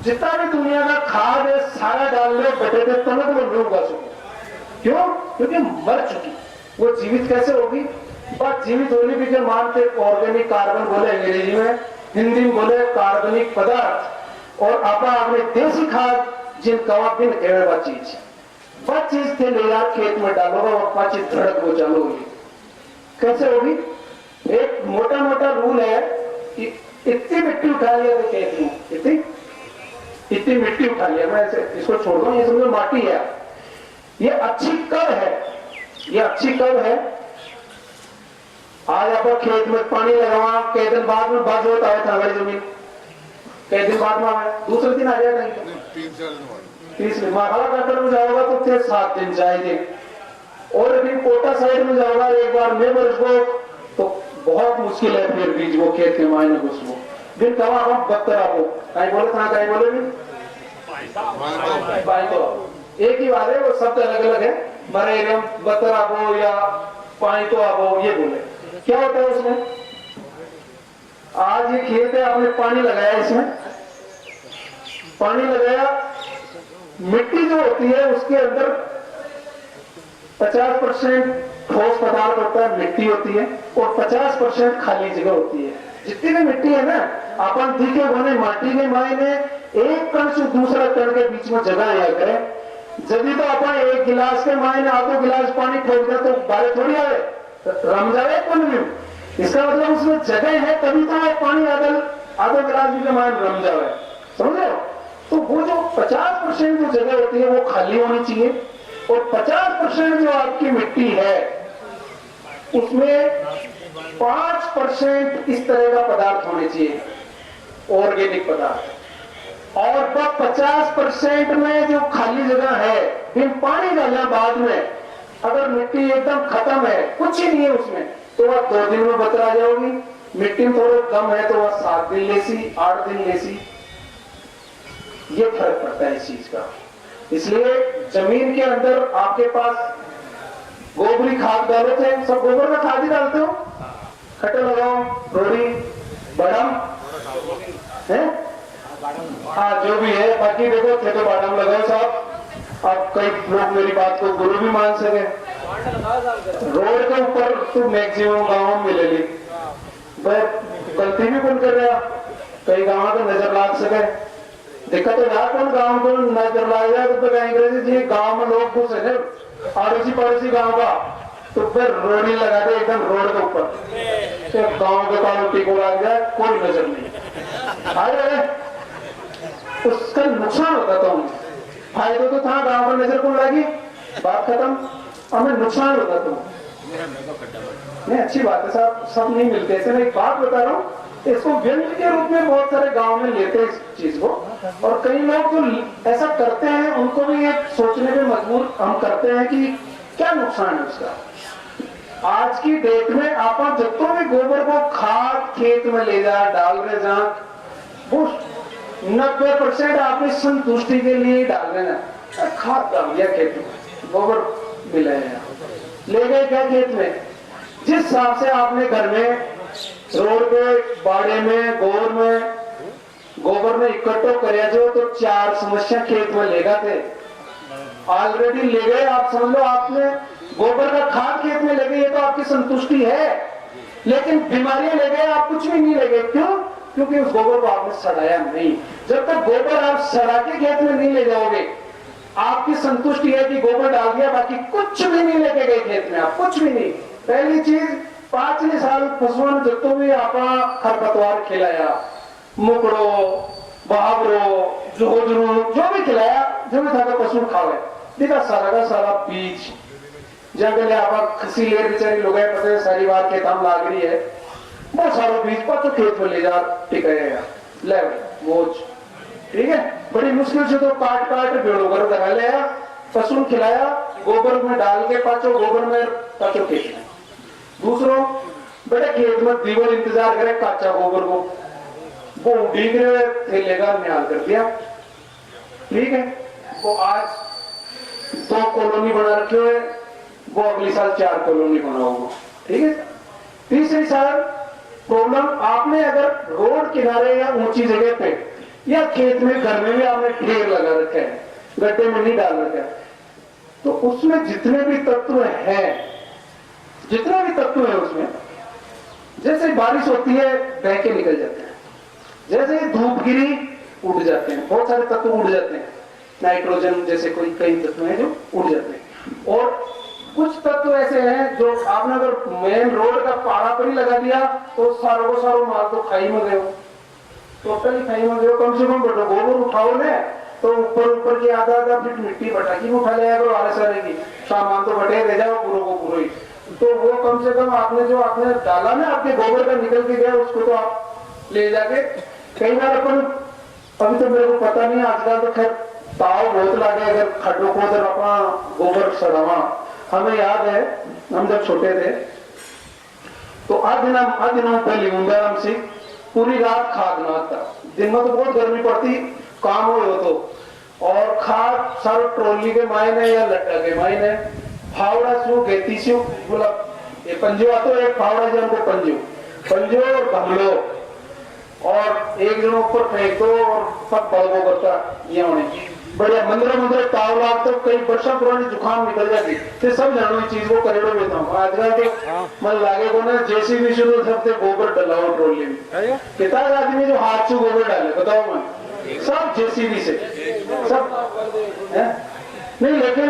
जितना भी दुनिया का खाद है सारा डाल लो, बटे के तनक में नहीं उगा सको। क्यों? क्योंकि मर चुकी, वो जीवित कैसे होगी? बस जीवित होने भी मानते ऑर्गेनिक कार्बन बोले अंग्रेजी में, हिंदी में बोले कार्बनिक पदार्थ, और आपा आपने देसी खाद जिन कवा बिन एवं चीज थे ले यार खेत में डालोगा और पाची धड़क वो चालू होगी। कैसे होगी? एक मोटा मोटा रूल है, इतनी मिट्टी उठा लिया तो खेत में, इतनी मिट्टी उठा लिया, मैं इसको छोड़ दूं, ये समझो माटी है, ये अच्छी कब है, ये अच्छी कब है? आज आप खेत में पानी लगावा, कई दिन बाद में बाज होता है हमारी जमीन, कई दिन बाद में दूसरे दिन आ जाएगा, 30 दिन माखला काटने में जाओगा तो 7 दिन चाहिए, और यदि कोटा साइड में जाओगा एक बार में बरस को तो बहुत मुश्किल है फिर बीज वो खेत के मायने घुसो। बिन कवा हम बत्तर आपो कहीं बोले था कहीं बोले भी पाई तो एक ही बात है, वो शब्द अलग अलग है। मरे एवं बत्तर आपो या पाई तो आपो ये बोले। क्या होता है उसमें? आज ये खेत है, आपने पानी लगाया, इसमें पानी लगाया, मिट्टी जो होती है उसके अंदर 50% ठोस पदार्थ होता है, मिट्टी होती है, और 50% खाली जगह होती है। जितनी भी मिट्टी है ना, अपन दिखे बने माटी के मायने एक कण से दूसरा कण के बीच में जगह आया करे। जब तो अपन एक गिलास के मायने आधो गिलास पानी ठोक दे तो बारे थोड़ी आवे, रम जाए कौन भी। इसका मतलब उसमें जगह है, तभी तो वो पानी आधो गिलास भी के मायने रम जाए, समझ रहे हो? तो वो जो 50% जो जगह होती है वो खाली होनी चाहिए, और 50% जो आपकी मिट्टी है उसमें 5% इस तरह का पदार्थ होने चाहिए, ऑर्गेनिक पदार्थ। और 50% में जो खाली जगह है, फिर पानी डालना बाद में, अगर मिट्टी एकदम खत्म है, कुछ ही नहीं है उसमें, तो वह 2 दिन में बतरा जाओगी। मिट्टी में थोड़ा कम है तो वह 7 दिन लेसी, 8 दिन लेसी, ये फर्क पड़ता है इस चीज का। इसलिए जमीन के अंदर आपके पास गोबरी खाद डालो थे, सब गोबर का खाद ही डालते हो, खट्टे लगाओ, रोड़ी, बड़म है, हाँ जो भी है, बाकी देखो खेतों बादाम लगाओ साहब। अब कई लोग मेरी बात को गुरु भी मान सके। रोड के ऊपर तो मैक्सिमम गाँव में ले ली, गलती भी कौन कर रहा, कई गाँव को नजर लाग सके। दिक्कत है कौन गाँव को नजर लाग जाए तो अंग्रेजी जी गाँव में लोग खुश है, अड़ोसी पड़ोसी गाँव का, तो फिर रोड़ी लगा दे एकदम रोड के ऊपर, गाँव के कम्युनिटी को लग जाए, कोई नजर नहीं। अरे उसका नुकसान होता था, फायदा तो था, गाँव में नजर को लगी, बात खत्म, हमें नुकसान होता था। नहीं अच्छी बात है साहब, सब नहीं मिलते ऐसे। मैं एक बात बता रहा हूँ, इसको व्यंग्य के रूप में बहुत सारे गांव में लेते हैं इस चीज को, और कई लोग जो ऐसा करते हैं उनको भी ये सोचने पे मजबूर हम करते हैं कि क्या नुकसान है उसका। आज की डेट में आप जितने भी गोबर को खाद खेत में ले जा डाल रहे जा, वो 90% आपने संतुष्टि के लिए डाल रहे ना, खाद डाल दिया खेत में, गोबर मिलाया, ले गए क्या खेत में। जिस हिसाब से आपने घर में रोड पे बाड़े में गोबर में इकट्ठो करे जो, तो 4 समस्या खेत में लेगा थे, ऑलरेडी ले गए। आप समझ लो आपने गोबर का खाद खेत में ले गए, ये तो आपकी संतुष्टि है, लेकिन बीमारियां ले गए, आप कुछ भी नहीं ले गए। क्यों? क्योंकि उस गोबर को आपने सड़ाया नहीं। जब तक गोबर आप सड़ा के खेत में नहीं ले जाओगे, आपकी संतुष्टि है कि गोबर डाल दिया, बाकी कुछ भी नहीं लेके गए खेत में, आप कुछ भी नहीं। पहली चीज 5 साल पशुओं ने जितो भी आप खरपतवार खिलाया, मुकड़ो, बाबरो, जोजरू, जो भी खिलाया, जो भी था पशु खावे, देखा सारा का सारा बीज जंगल आप खसी ले बेचारी लोग पता सारी बार खेत हम लाग रही है, बहुत सारा बीज पर तो खेत में ले जा टिकाया ले बोझ, ठीक है। बड़ी मुश्किल से तो काट बेड़ो कर लगा लिया, पशु खिलाया, गोबर में डाल के पाचो गोबर में पाचो खेत में। दूसरों बड़े खेत में दीवर इंतजार करे काचा गोबर को, वो उड़ीग रहे थैलेगा न्याल कर दिया, ठीक है। वो आज 2 कॉलोनी बना रखे हुए, वो अगली साल 4 कॉलोनी बनाओगे, ठीक है। तीसरी साल प्रॉब्लम आपने अगर रोड किनारे या ऊंची जगह पे या खेत में घर में भी आपने ढेर लगा रखा है, गड्ढे में नहीं डाल रखा है, तो उसमें जितने भी तत्व हैं, जितने भी तत्व है उसमें, जैसे बारिश होती है बह के निकल जाते हैं, जैसे धूप गिरी उड़ जाते हैं, बहुत सारे तत्व उड़ जाते हैं, नाइट्रोजन जैसे कोई कई तत्व हैं जो उड़ जाते हैं। और कुछ तत्व ऐसे हैं जो आपने अगर मेन रोड का पहाड़ा पर ही लगा दिया तो सारों को सारों माल तो खाई में गए, टोटली खाई में गए। कम से कम गोबर उठाओ ने तो ऊपर की आधा फीट मिट्टी पटाखी में उठा लिया करो, आले सारे की सामान तो बटे रह जाओ पूरा को पूरा ही, तो वो कम से कम आपने जो आपने डाला ना आपके गोबर का निकल के गया, उसको तो आप ले जाके कई बार अपन, अभी तो मेरे को पता नहीं आजकल तो खैर ताव बहुत लागे, अगर खड्डों को उधर अपना गोबर सड़ावा। हमें याद है हम जब छोटे थे तो आ दिनों पहले उंदाराम सिंह पूरी रात खाद नाता। दिन में तो बहुत गर्मी पड़ती, काम हो तो, और खाद सर ट्रोली के मायने या लट्टा के मायने फावड़ा सु घेती सु बोला ये पंजो आतो, एक फावड़ा जन को पंजो और भमलो, और एक जन ऊपर फेंक दो और सब पड़ो करता ये होने बढ़िया मंदिर तावला तो कई वर्षा पुरानी जुकाम निकल जाती। तो सब जानो इस चीज को करेड़ो लेता हूँ आजकल तो मन लागे को ना जेसीबी शुरू सबसे गोबर डलाओ ट्रोली में, कितना आदमी जो हाथ से गोबर डाले बताओ मैं, सब जेसीबी से सब है? नहीं, लेकिन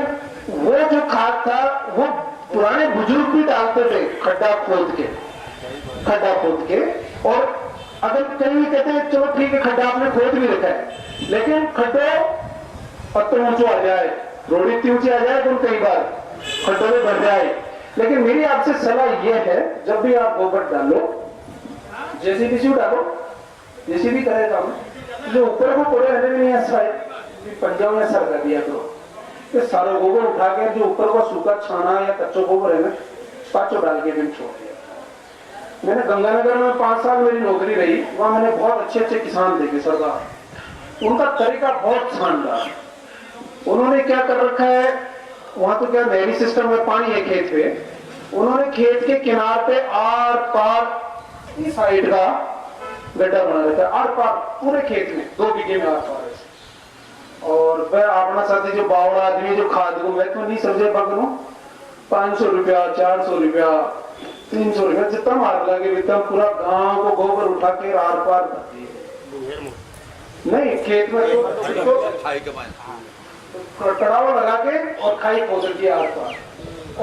वो जो खाद था वो पुराने बुजुर्ग भी डालते थे खड्डा खोद के। और अगर कहीं कहते हैं चलो ठीक है खड्डा आपने खोद भी रखा है, लेकिन खड्डा पत्थर ऊंचो आ जाए, रोड इतनी ऊंची आ जाए तो कई बार खड्डों में बढ़ जाए। लेकिन मेरी आपसे सलाह यह है, जब भी आप गोबर डालो जेसीबी से डालो, जेसीबी करे काम जो ऊपर को पड़े रहने में नहीं ऐसा है, पंजाब में सर कर दिया तो सारा गोबर उठा के जो ऊपर को सूखा छाना या कच्चो गोबर है ना पाचो डाल के भी छोड़ दिया। मैंने गंगानगर में 5 साल मेरी नौकरी रही, वहां मैंने बहुत अच्छे किसान देखे सरदार, उनका तरीका बहुत शानदार। उन्होंने क्या कर रखा है, वहां तो क्या नहरी सिस्टम में पानी है खेत पे, उन्होंने खेत के किनार पे आर पार इस साइड का गड्ढा बना रखा है, आर पार पूरे खेत में 2 बीघे में आर पार। और वह अपना साथी जो बावड़ा आदमी जो खाद को मैं तो नहीं समझे पकड़ू 500 रुपया 400 रुपया 300 रुपया जितना मार लगे इतना पूरा गांव को गोबर उठा के आर पार करती है। नहीं खेत में तो कड़ावा लगा के और खाई खोद दिया आर पार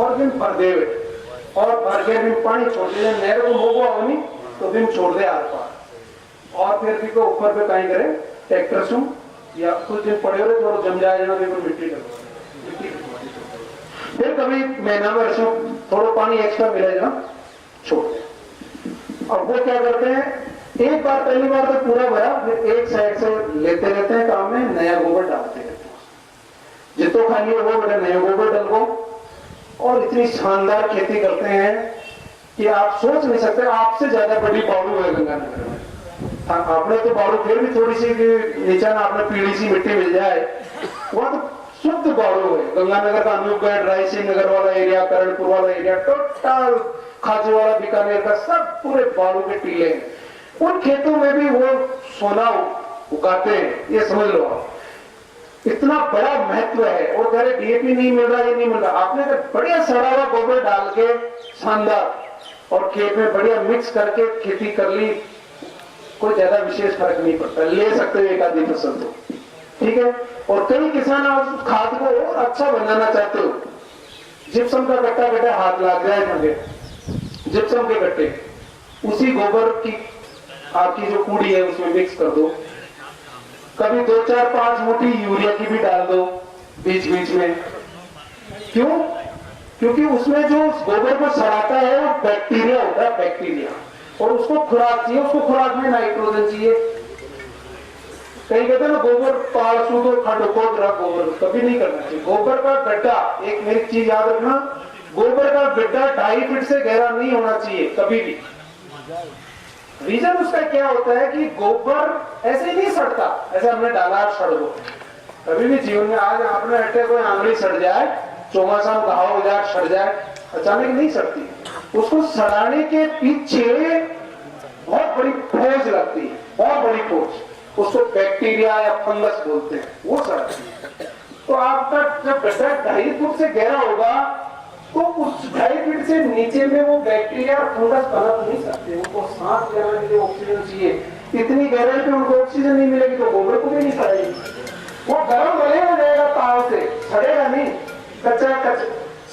और दिन भर दे और भर के दिन पानी छोड़ दे, नहर को मोगो होनी तो दिन छोड़ दे आर पार। और फिर भी को ऊपर पे कहीं करे ट्रैक्टर से या कुछ दिन पड़े हुए थोड़ा जम जाए ना मिट्टी फिर कभी महीना में रसों थोड़ा पानी एक्स्ट्रा मिलेगा छोड़ दे। और वो क्या करते हैं, एक बार पहली बार तो पूरा भरा, फिर एक साइड से लेते रहते हैं काम में, नया गोबर डालते रहते हैं, जितो खाली वो बड़े नए गोबर डलो और इतनी शानदार खेती करते हैं कि आप सोच नहीं सकते। आपसे ज्यादा बड़ी बाड़ू है गंगानगर में। आपने तो बाड़ू फिर भी थोड़ी सी नीचा ना आपने पीली सी मिट्टी मिल जाए, वहां तो शुद्ध बाड़ू है। गंगानगर का अनूपगढ़ रायसिंह नगर वाला एरिया, करणपुर वाला एरिया, टोटल खाजू वाला बीकानेर का सब पूरे बाड़ू के टीले हैं। उन खेतों में भी वो सोना उगाते हैं, ये समझ लो आप। इतना बड़ा महत्व है। और कह रहे डीएपी नहीं मिल रहा, ये नहीं मिल रहा, आपने बढ़िया सड़ा हुआ गोबर डाल के शानदार और खेत में बढ़िया मिक्स करके खेती कर ली, कोई ज्यादा विशेष फर्क नहीं पड़ता, ले सकते हो 1-आधी फसल तो ठीक है। और कई किसान आप खाद को और अच्छा बनाना चाहते हो, जिप्सम का गट्टा हाथ लग जाए मुझे, जिप्सम के गट्टे उसी गोबर की आपकी जो कूड़ी है उसमें मिक्स कर दो, कभी 2-4-5 मुट्ठी यूरिया की भी डाल दो बीच बीच में। क्यों? क्योंकि उसमें जो गोबर को सड़ाता है वो बैक्टीरिया होता है, बैक्टीरिया, और उसको खुराक चाहिए, उसको खुराक में नाइट्रोजन चाहिए। कहीं कहते हैं ना गोबर पाल सूद और खड्ड खोद रहा, गोबर कभी नहीं करना चाहिए। गोबर का गड्ढा, एक मेरी चीज याद रखना, गोबर का गड्ढा 2.5 फीट से गहरा नहीं होना चाहिए कभी भी। रीजन उसका क्या होता है कि गोबर ऐसे ही नहीं सड़ता, ऐसे हमने डाला सड़ दो, कभी भी जीवन में आज आपने अटे कोई आंगली सड़ जाए, चौमासा में घाव हो जाए, सड़ जाए, अचानक नहीं सड़ती। उसको सड़ाने के पीछे बहुत बड़ी खोज लगती है, बहुत बड़ी खोज, उसको बैक्टीरिया या फंगस बोलते हैं, वो सड़ती है। तो आपका जब गड्ढा 2.5 फुट से गहरा होगा तो उस 2.5 फीट से नीचे में वो बैक्टीरिया और फंगस पनप नहीं सकते, उनको सांस लेने के लिए ऑक्सीजन चाहिए। इतनी गहराई पे उनको ऑक्सीजन नहीं मिलेगी तो गोबर को भी नहीं सड़ेगी, वो गर्म भले हो जाएगा ताव से, सड़ेगा नहीं। कच्चा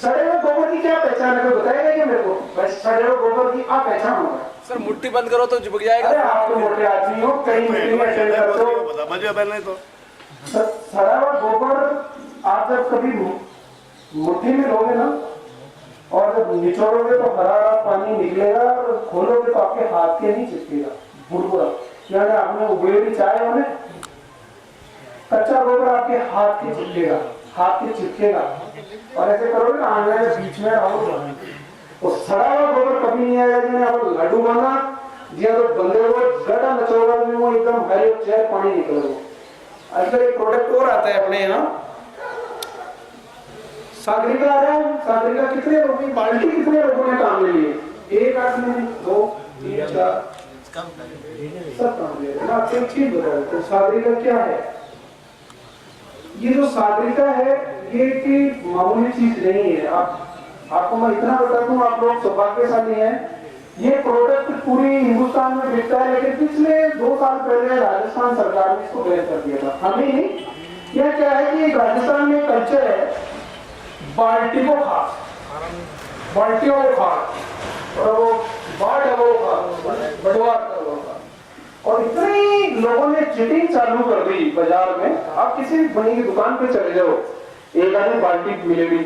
सड़े हुए गोबर की क्या पहचान है, बताएगा क्या मेरे को? सड़े हुए गोबर की आप पहचान होगा सर, मुट्ठी बंद करो तो चिपक जाएगा। अरे आप तो मोटे आदमी हो, कई मिट्टी में अटेंड करते हो। सड़ा हुआ गोबर आप जब कभी मुट्ठी में लोगे ना और जब निचोड़ोगे तो हरा हरा पानी निकलेगा, और खोलोगे तो आपके हाथ के नहीं चिपकेगा, बुरबुरा, यानी आपने उबेड़ी चाय होने कच्चा गोबर आपके हाथ के चिपकेगा, हाथ के चिपकेगा, और ऐसे करोगे ना आंगन में बीच में रहोगे तो सड़ा हुआ गोबर कभी नहीं आएगा। जिन्हें आप लड्डू बना दिया तो बंदे को गड़ा नचोड़ा में वो एकदम हरे चेहरे पानी निकल गया। आजकल एक प्रोडक्ट और आता है अपने यहाँ, सागरिका आ रहा है। सागरिका कितने लोगों की बाल्टी, कितने लोगों ने काम ले लिए? 1 आदमी, 2, 3, 4 सब काम ले रहे हैं। आपको एक चीज बता दें, तो सागरिका क्या है? ये जो सागरिका है ये कि मामूली चीज नहीं है। आपको मैं इतना बता दूं, आप लोग सौभाग्यशाली हैं, ये प्रोडक्ट पूरी हिंदुस्तान में बिकता है, लेकिन पिछले 2 साल पहले राजस्थान सरकार ने इसको बैन कर दिया था। हमें नहीं, यह क्या है कि राजस्थान में कल्चर है बाल्टी को खा, बाल्टियों को खा, और वो बाट वो खा, बटवार कर वो खा। और इतनी लोगों ने चिटिंग चालू कर दी बाजार में। आप किसी भी बनी की दुकान पे चले जाओ, एक आधी बाल्टी मिलेगी।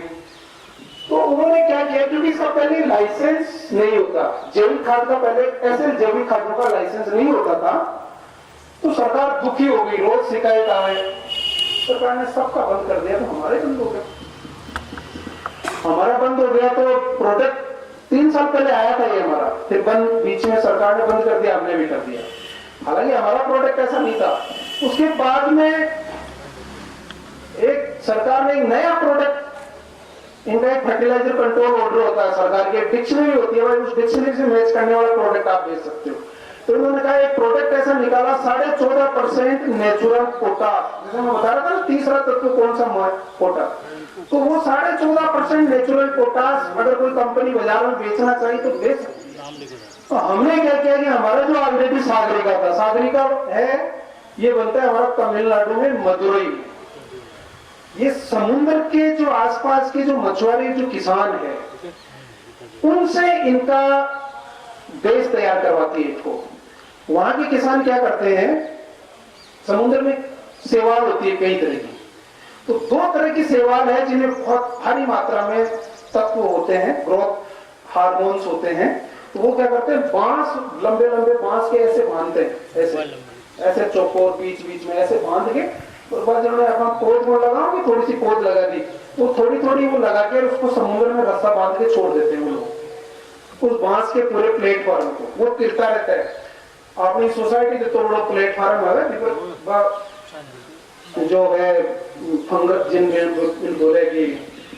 तो उन्होंने क्या किया, क्योंकि इसका पहले लाइसेंस नहीं होता, जैविक खाद का पहले ऐसे जैविक खादों का लाइसेंस नहीं होता था, तो सरकार दुखी हो गई, रोज शिकायत आए, सरकार ने सबका बंद कर दिया। तो हमारे बंद हो गया, हमारा बंद हो गया। तो प्रोडक्ट 3 साल पहले आया था ये हमारा, फिर बंद, बीच में सरकार ने बंद कर दिया, हमने भी कर दिया। हालांकि हमारा प्रोडक्ट ऐसा नहीं था। उसके बाद में एक सरकार ने एक नया प्रोडक्ट, इनका एक फर्टिलाइजर कंट्रोल ऑर्डर होता है सरकार की, डिक्शनरी होती है भाई, उस डिक्शनरी से मैच करने वाला प्रोडक्ट आप बेच सकते हो। तो उन्होंने कहा एक प्रोडक्ट ऐसा निकाला 14.5% नेचुरल पोटाश, जैसे मैं बता रहा था ना तीसरा तत्व कौन सा, पोटाश। तो वो 14.5% नेचुरल पोटाश अगर कोई कंपनी बाजार में बेचना चाहिए तो बेच सकती है। तो हमने क्या किया कि हमारा जो ऑलरेडी सागरिका था, सागरिका है ये बनता है हमारा तमिलनाडु में मदुरई। ये समुद्र के जो आसपास के जो मछुआरे जो किसान है उनसे इनका बेस तैयार करवाती है इसको। वहां के किसान क्या करते हैं, समुद्र में शैवाल होती है कई तरह की, तो 2 तरह की शैवाल है जिनमें बहुत भारी मात्रा में तत्व होते हैं, ग्रोथ हार्मोन्स होते हैं। तो वो क्या करते हैं, बांस, लंबे लंबे बांस के ऐसे बांधते हैं, ऐसे चौकोर बीच बीच में ऐसे बांध के, और बाद जिन्होंने अपना पोद वो लगाओ कि थोड़ी सी पोद लगा दी, वो थोड़ी थोड़ी वो लगा के उसको समुद्र में रस्सा बांध के छोड़ देते हैं वो लोग, उस बांस के पूरे प्लेटफॉर्म को, वो तिरता रहता है। अपनी सोसाइटी के तोड़ो प्लेटफॉर्म है जो है फंगस जिन बोले कि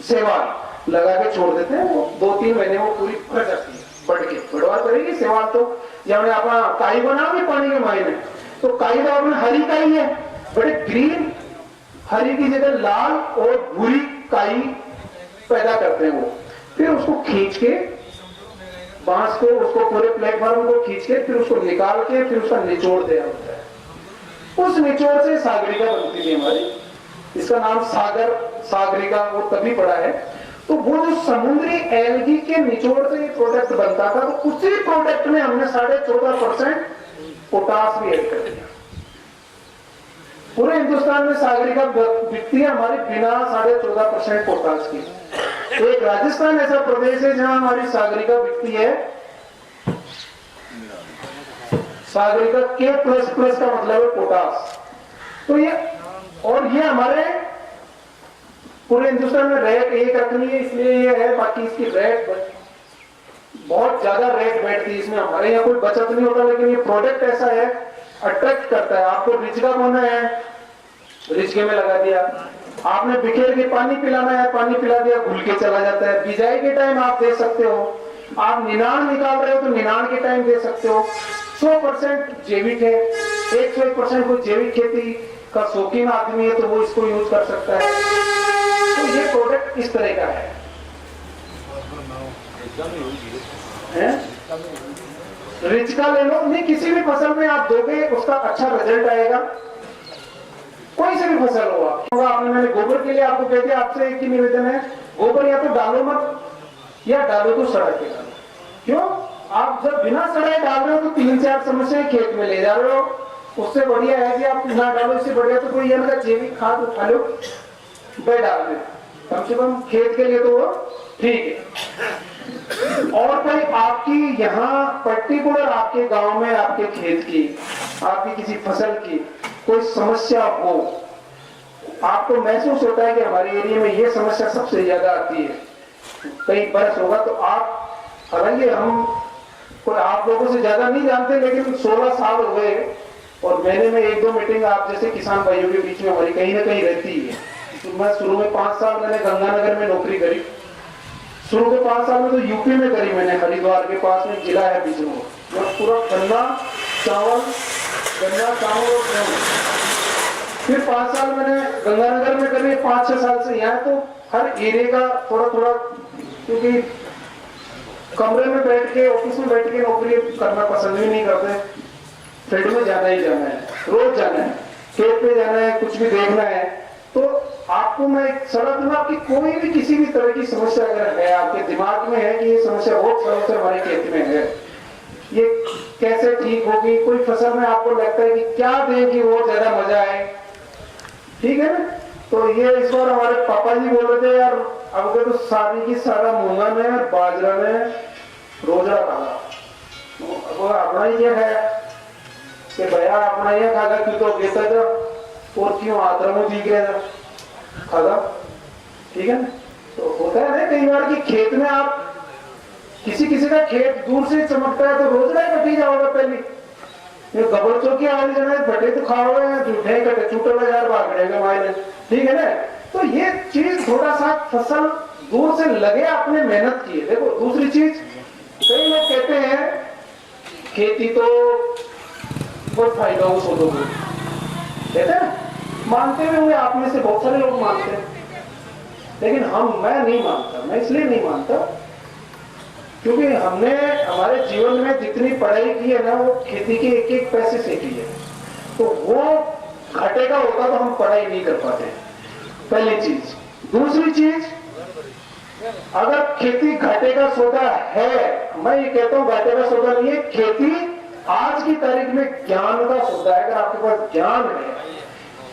शैवाल लगा के छोड़ देते हैं, वो 2-3 महीने वो पूरी भर जाती है, बढ़ के बढ़वा करेगी शैवाल। तो जब अपना काई बनाओगे पानी के माई में, तो काई तो अपने हरी काई है, बड़े ग्रीन, हरी की जगह लाल और भूरी काई पैदा करते हैं वो। फिर उसको खींच के बांस को, उसको पूरे प्लेटफॉर्म को खींच के फिर उसको निकाल के फिर उसका निचोड़ दिया होता है। उस निचोड़ से सागरिका बनती थी हमारी, इसका नाम सागरिका वो तभी पड़ा है। तो वो जो समुद्री एल्गी के निचोड़ से ये प्रोडक्ट बनता था, तो उसी प्रोडक्ट में हमने 14.5% पोटाश भी ऐड कर दिया। पूरे हिंदुस्तान में सागरिका बिकती है हमारी बिना 14.5% पोटाश की। एक राजस्थान ऐसा प्रदेश है जहां हमारी सागरिका बिकती है, सागरिका K++ का मतलब है पोटाश। तो ये, और ये हमारे पूरे हिंदुस्तान में रेट एक रखनी है, इसलिए ये है, बाकी इसकी रेट बहुत ज्यादा रेट बैठती है इसमें, हमारे यहाँ कोई बचत नहीं होता। लेकिन ये प्रोडक्ट ऐसा है, अट्रैक्ट करता है। आपको रिचका बोना है, रिचके में लगा दिया, आपने बिखेर के पानी पिलाना है, पानी पिला दिया, घुल के चला जाता है। बिजाई के टाइम आप दे सकते हो, आप निनाण निकाल रहे हो तो निनाण के टाइम दे सकते हो। 100% जैविक है, 101% कोई जैविक खेती का शौकीन आदमी है तो वो इसको यूज कर सकता है। तो ये प्रोडक्ट इस तरह का है। रिचका ले लो, नहीं किसी भी फसल में आप दोगे उसका अच्छा रिजल्ट आएगा, कोई से भी फसल होगा। आपने, मैंने गोबर के लिए आपको कह दिया, आपसे एक ही निवेदन है, गोबर या तो डालो मत, या डालो तो सड़क के डालो। क्यों? आप जब बिना सड़ाई डाल रहे हो तो 3-4 समस्या खेत में ले जा रहे हो। उससे बढ़िया है कि आप ना डालो, इससे बढ़िया तो कोई ये जैविक खाद उठा लो, वह डाल दो, कम से कम खेत के लिए तो वो ठीक है। और कोई आपकी यहाँ पर्टिकुलर आपके गांव में, आपके खेत की, आपकी किसी फसल की कोई समस्या हो, आपको महसूस होता है कि हमारे एरिया में ये समस्या सबसे ज्यादा आती है, कई बरस होगा, तो आप हालांकि हम कोई आप लोगों से ज्यादा नहीं जानते, लेकिन 16 साल हो गए और महीने में 1-2 मीटिंग आप जैसे किसान भाइयों के बीच में हमारी कहीं ना कहीं रहती ही है। तो मैं शुरू में 5 साल मैंने गंगानगर में नौकरी करी। शुरू के 5 साल में तो यूपी में करी मैंने, हरिद्वार के पास में जिला है बिजनौर। मैं पूरा गन्ना चावल और गेहूं। फिर 5 साल मैंने गंगानगर में करी, 5-6 साल से यहाँ। तो हर एरिया का थोड़ा थोड़ा, क्योंकि कमरे में बैठ के ऑफिस में बैठ के नौकरी करना पसंद भी नहीं करते। फील्ड में जाना ही जाना है, रोज जाना है, खेत पे जाना है, कुछ भी देखना है। तो आपको मैं एक सलाह दूंगा कि कोई भी किसी भी तरह की समस्या अगर है, आपके दिमाग में है कि ये समस्या बहुत सालों से हमारे खेत में है, ये कैसे ठीक होगी, कोई फसल में आपको लगता है कि क्या दें कि वो ज्यादा मजा आए, ठीक है ना? तो ये इस बार हमारे पापा जी बोल रहे थे, यार अब तो सारी की सारा मूंगा में और बाजरा में रोजा खागा, वो अपना ही ये है कि भैया अपना ये खागा, क्यों तो कहता था और क्यों आदरमो दी गया था खागा, ठीक है ना? तो होता है ना कई बार कि खेत में आप किसी का खेत दूर से चमकता है तो रोज नहीं बटी जाओगे। पहले ये गबर चौकी आने जाना बटे तो खाओगे, झूठे कटे चूटे यार भागड़ेगा मायने, ठीक है ना? तो ये चीज थोड़ा सा फसल दूर से लगे, आपने मेहनत की है। देखो दूसरी चीज, कई लोग कहते हैं खेती तो बहुत फायदा हो सोचो, कहते हैं, मानते भी हुए आप में से बहुत सारे लोग मानते हैं, लेकिन मैं नहीं मानता। मैं इसलिए नहीं मानता क्योंकि हमने हमारे जीवन में जितनी पढ़ाई की है ना, वो खेती के एक एक पैसे से की है। तो वो घाटे का होता तो हम पढ़ाई नहीं कर पाते, पहली चीज। दूसरी चीज, अगर खेती घाटे का सौदा है, मैं ये कहता हूं घाटे का सौदा नहीं है, खेती आज की तारीख में ज्ञान का सौदा है। अगर आपके पास ज्ञान है,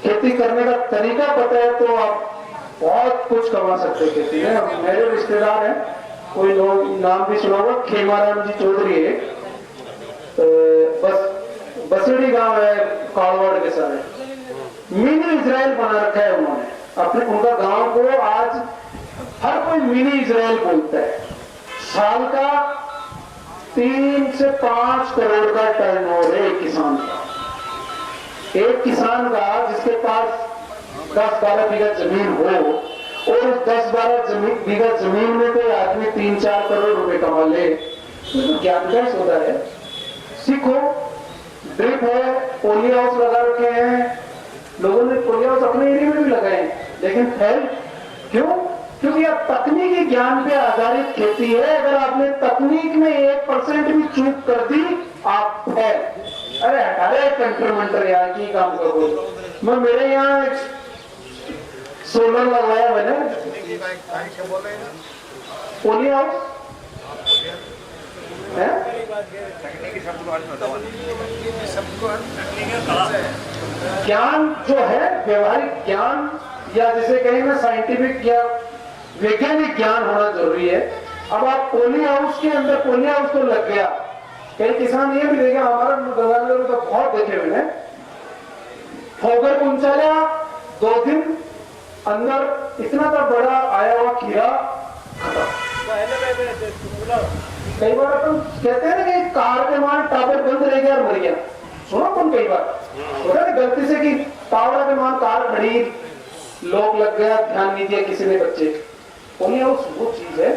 खेती करने का तरीका पता है, तो आप बहुत कुछ कमा सकते हैं खेती में। मेरे रिश्तेदार हैं, कोई लोग नाम भी सुना होगा, खेमाराम जी चौधरी है, बस बसेड़ी गांव है कालवाड़ के सारे, मिनी इजराइल बना रखा है उन्होंने अपने। उनका गांव को आज हर कोई मिनी इजराइल बोलता है। साल का 3 से 5 करोड़ का टर्नओवर है एक किसान का। एक किसान का जिसके पास 10-12 बीघा जमीन हो, और उस 10-12 बीघा जमीन में कोई आदमी 3-4 करोड़ रुपए कमा ले, तो ज्ञान का सौदा है। सीखो, ड्रिप है, पोली हाउस लगा रखे हैं लोगों ने, पोली हाउस अपने एरिया में भी लगाए, लेकिन फेल क्यों? क्योंकि अब तकनीकी ज्ञान पे आधारित खेती है। अगर आपने तकनीक में 1% भी चूक कर दी, आप फेल। अरे हटारे कंट्रोमेंटर यार की काम करो। मैं मेरे यहाँ सोलर लगवाया मैंने, पोली हाउस है, ज्ञान जो है व्यवहारिक ज्ञान, या जिसे कहें ना साइंटिफिक या वैज्ञानिक ज्ञान होना जरूरी है। अब आप पोली हाउस के अंदर, पोली हाउस तो लग गया, कई किसान ये भी देखे, हमारा गंगानगर में तो बहुत देखे मैंने, फोगर पहुंचाया 2 दिन अंदर इतना तो बड़ा आया हुआ कीड़ा खत्म। कई बार अपन कहते हैं ना कि कार के मान टावर बंद रह गया और मर गया, सुनो तुम कई बार होता है गलती से कि टावर के मान कार खड़ी, लोग लग गया, ध्यान नहीं दिया किसी ने बच्चे। वो चीज है,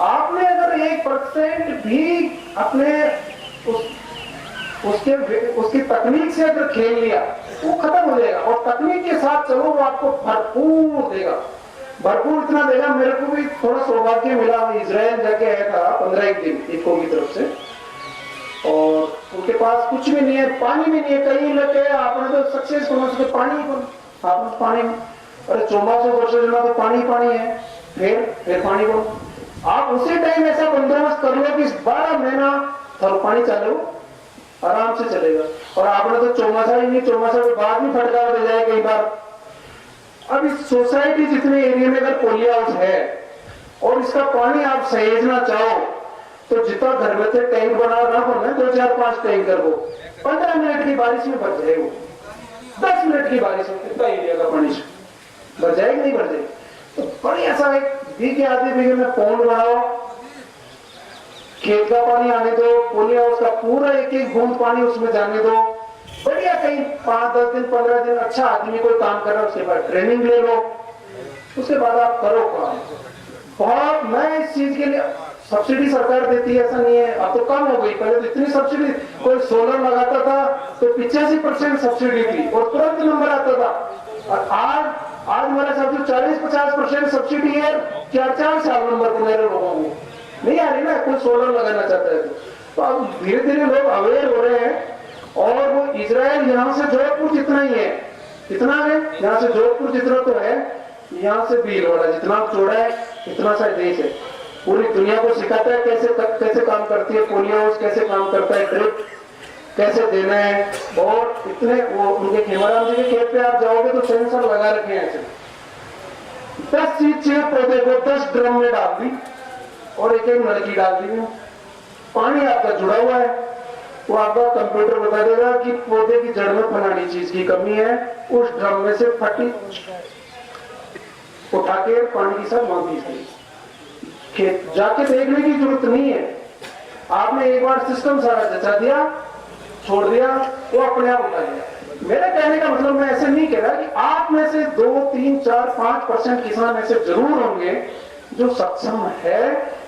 आपने अगर 1% भी अपने उसकी तकनीक से अगर खेल लिया, वो खत्म हो जाएगा। और तकनीक के साथ चलो, वो आपको भरपूर देगा, भरपूर इतना देगा। मेरे को भी थोड़ा सौभाग्य मिला, इजराइल जाके आया था 15 दिन इको की तरफ से, और उनके पास कुछ भी नहीं है, पानी भी नहीं है। कई इलाके आपने तो सक्सेस समझ के पानी आपने पानी, अरे 24 वर्ष तो पानी है, फिर पानी को आप उसी टाइम ऐसा बंदोबस्त कर लो कि 12 महीना थोड़ा पानी चालू आराम से चलेगा। और आपने तो चौमासा ही नहीं, चौमासा के बाद भी फटका दे जाए कई बार। अब इस सोसाइटी जितने एरिया में अगर पोली हाउस है और इसका पानी आप सहेजना चाहो, तो जितना घर में से टैंक बना रखो ना, 2-4-5 टैंक कर वो 15 मिनट की बारिश में भर जाए, वो 10 मिनट की बारिश में कितना एरिया का पानी भर जाएगी, नहीं भर जाएगी। तो बड़ी ऐसा एक बीघे आधे बीघे में पौंड बनाओ, खेत का पानी आने दो, पोली हाउस का पूरा एक एक बूंद पानी उसमें जाने दो। बढ़िया, कहीं 5-10 दिन 15 दिन अच्छा आदमी कोई काम कर रहा है, उसके बाद ट्रेनिंग ले लो, उसके बाद आप करो काम। बहुत, मैं इस चीज के लिए सब्सिडी सरकार देती है ऐसा नहीं है, अब तो कम हो गई, पहले तो इतनी सब्सिडी, कोई सोलर लगाता था तो 85% सब्सिडी थी और तुरंत नंबर आता था। और आज हमारे साथ 40-50% सब्सिडी है, 4-4 साल नंबर को मेरे लोगों को नहीं आ रही ना, कोई सोलर लगाना चाहता है तो अब धीरे धीरे लोग अवेयर हो रहे हैं। और वो इजराइल यहाँ से जोधपुर जितना ही है, कितना है यहाँ से जोधपुर जितना तो है, यहाँ से भीलवाड़ा जितना चौड़ा है इतना सा देश है, पूरी दुनिया को सिखाता है कैसे काम करती है पोलियो हाउस, कैसे काम करता है ड्रिप, कैसे देना है। और इतने वो उनके खेमाराम जी के खेत पे आप जाओगे तो सेंसर लगा रखे हैं ऐसे, 10 चीज पौधे को 10 ड्रम में डाल दी और एक एक नलकी डाल दी, पानी आपका जुड़ा हुआ है, वो आपका कंप्यूटर बता देगा कि पौधे की जड़ में फलानी चीज की कमी है, उस ड्रम में से फटी उठा के पानी की सब मांगी थी। खेत जाके देखने की जरूरत नहीं है, आपने एक बार सिस्टम सारा जचा दिया, छोड़ दिया, वो अपने आप उठा दिया। मेरा कहने का मतलब मैं ऐसे नहीं कह रहा कि आप में से 2, 3, 4, 5% किसान ऐसे जरूर होंगे जो सक्षम है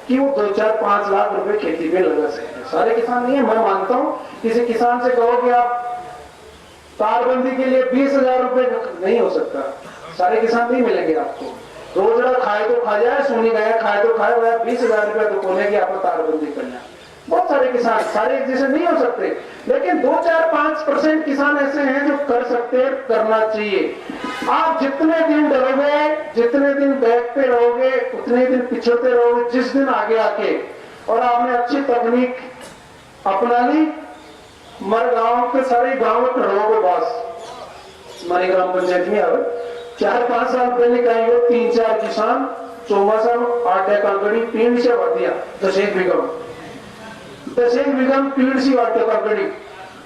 कि वो 2, 4, 5 लाख रुपए खेती में लगा सकते हैं। सारे किसान नहीं है, मैं मानता हूं। किसी किसान से कहो कि आप तारबंदी के लिए 20,000 रुपए नहीं हो सकता, सारे किसान नहीं मिलेंगे आपको। रोजड़ा खाए तो खा जाए, सोनी गया खाए तो खाए, वह 20,000 रुपए तो कोने की आपको तारबंदी करना। बहुत सारे किसान, सारे एक जैसे नहीं हो सकते, लेकिन 2, 4, 5% किसान ऐसे हैं जो कर सकते हैं, करना चाहिए। आप जितने दिन डरोगे, जितने दिन बैक पे रहोगे, उतने दिन पिछड़ते रहोगे। जिस दिन आगे आके और आपने अच्छी तकनीक अपना ली, हमारे गांव के सारे गांव में लोगों को बस हमारी ग्राम पंचायत में अब 4-5 साल पहले कहीं 3-4 किसान चौमासा 8 कांकड़ी पीड़ से भर दिया, 10 बीघम पीड़ सी वाटे कांकड़ी।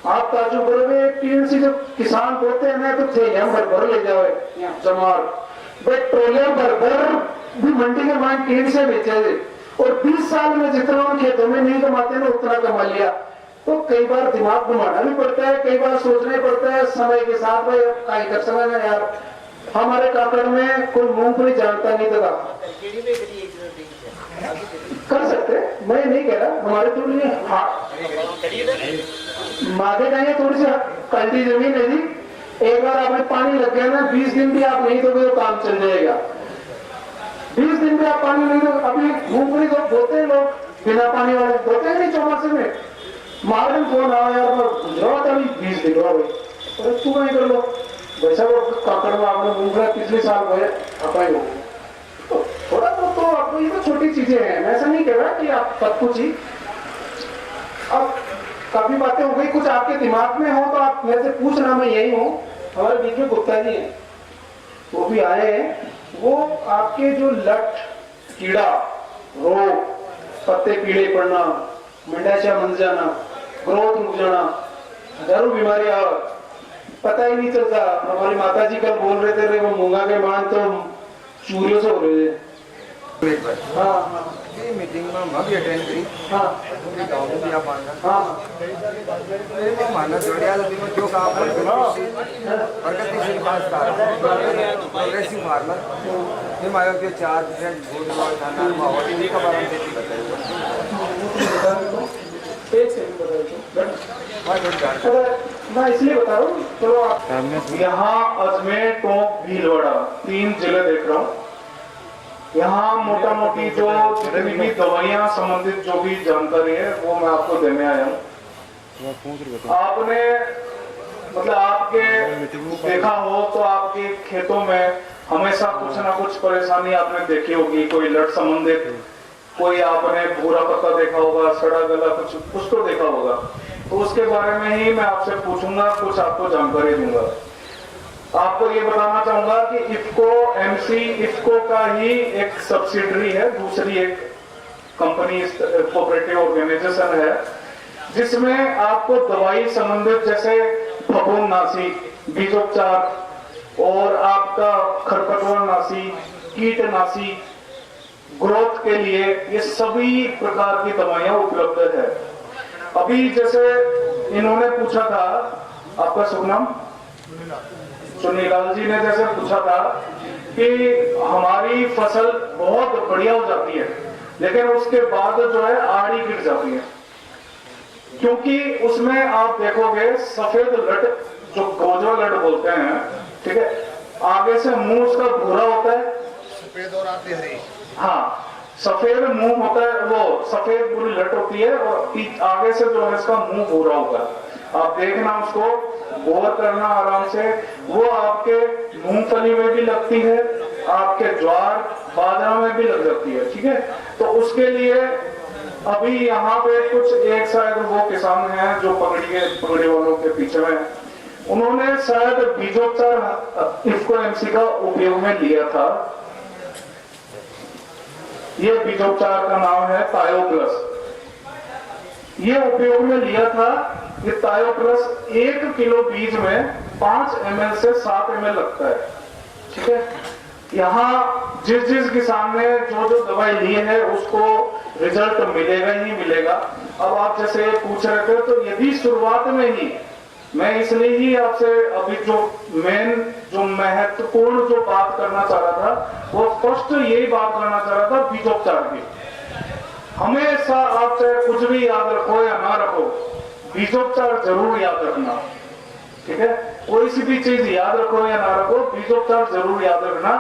आप ताजु करोगे, पीड़ सी जब किसान बोते हैं तो थे हम भर ले जाओ जमार, पेट्रोलियम भर भी मंडी के मान पीड़ से बेचे थे, और 20 साल में जितना हम खेतों में नहीं कमाते ना उतना कमा लिया। तो कई बार दिमाग घुमाना भी पड़ता है, कई बार सोचना पड़ता है समय के साथ, भाई अब क्या कर सकते यार। हमारे काकड़ में कोई मूंगफली जानता नहीं था, कर सकते, मैं नहीं कह रहा, हमारे थोड़ी मागे नहीं है, थोड़ी सी कल्टी जमीन है जी। एक बार आपने पानी लग गया ना, 20 दिन भी आप नहीं दोगे तो काम चल जाएगा। 20 दिन भी आप पानी नहीं दो, अभी मूंगफली तो बोते हैं लोग बिना पानी वाले, बोते हैं नहीं चौमासे में। मारे फोन आओ यार, गुजरात अभी 20 दिन हुआ भाई, अरे तू नहीं कर लो वैसा, वो काकड़ में आपने मूंगफली पिछले साल हुए अपाई हो, तो थोड़ा तो आपको ये तो छोटी चीजें हैं, मैं ऐसा नहीं कह रहा कि आप सब कुछ ही। अब काफी बातें हो गई, कुछ आपके दिमाग में हो तो आप मेरे से पूछना, मैं यही हूँ। हमारे बीच में गुप्ता जी हैं, वो भी आए हैं। वो आपके जो लट, कीड़ा, रोग, पत्ते पीले पड़ना, मंडाशा मंद जाना, ग्रोथ रुक जाना, हजारों बीमारियां, पता ही नहीं चलता। हमारी माता जी कल बोल रहे थे वो मूंगा के मान तो चूरियों से हो रहे थे। हाँ, ये मीटिंग में हम भी अटेंड करी। हाँ, गाँव में भी आप आना। हाँ, माना जोड़िया में जो काम प्रगतिशील प्रोग्रेसिव फार्मर ये माया के 4% वोट थाना माहौल इन्हीं का बारे में खेती बताइए। मैं इसलिए बता रहा हूँ, चलो आप यहाँ अजमेर, टोंक, भीलवाड़ा 3 जिले देख रहा हूँ। यहाँ मोटा मोटी जो जितनी भी दवाइयाँ संबंधित जो भी जानकारी है वो मैं आपको देने आया हूँ। आपने मतलब आपके देखा हो तो आपके खेतों में हमेशा कुछ ना कुछ परेशानी आपने देखी होगी, कोई लट संबंधित, कोई आपने भूरा पत्ता देखा होगा, सड़ा गला कुछ तो देखा होगा। तो उसके बारे में ही मैं आपसे पूछूंगा, कुछ आपको जानकारी दूंगा। आपको ये बताना चाहूंगा कि इफको एमसी, इफको का ही एक सब्सिडरी है, दूसरी एक कंपनी कोऑपरेटिव ऑर्गेनाइजेशन है, जिसमें आपको दवाई संबंधित जैसे फफूंदनाशी, बीजोपचार और आपका खरपतवारनाशी, कीटनाशी ग्रोथ के लिए ये सभी प्रकार की दवाइयां उपलब्ध है। अभी जैसे इन्होंने पूछा था, आपका शुभ नाम? सुनीलाल जी ने जैसे पूछा था कि हमारी फसल बहुत बढ़िया हो जाती है लेकिन उसके बाद जो है आड़ी गिर जाती है, क्योंकि उसमें आप देखोगे सफेद लट, जो गोजवा लट बोलते हैं, ठीक है, आगे से मुंह उसका भूरा होता है, सफेद और आती हरी। हाँ, सफेद मुंह होता है, वो सफेद पूरी लट होती है और आगे से जो है इसका मुंह भूरा होगा। आप देखना, उसको गौर करना आराम से। वो आपके मूंगफली में भी लगती है, आपके ज्वार बाजरा में भी लग जाती है, ठीक है। तो उसके लिए अभी यहाँ पे कुछ एक शायद वो किसान हैं जो पगड़ी वालों के पीछे में, उन्होंने शायद बीजोपचार इफ्को एमसी का उपयोग में लिया था। ये बीजोपचार का नाम है तायो प्लस। ये उपयोग में लिया था। ये तायो प्लस 1 किलो बीज में 5 ml से 7 ml लगता है, ठीक है। यहाँ जिस किसान ने जो दवाई ली है उसको रिजल्ट मिलेगा ही मिलेगा। अब आप जैसे पूछ रहे थे, तो यदि शुरुआत में ही मैं इसलिए ही आपसे अभी जो मेन जो महत्वपूर्ण जो बात करना चाह रहा था, वो फर्स्ट यही बात करना चाह रहा था बीजोपचार की। हमेशा आप चाहे कुछ भी याद रखो या ना रखो, बीजोपचार जरूर याद रखना, ठीक है। कोई सी भी चीज याद रखो या ना रखो, बीजोपचार जरूर याद रखना।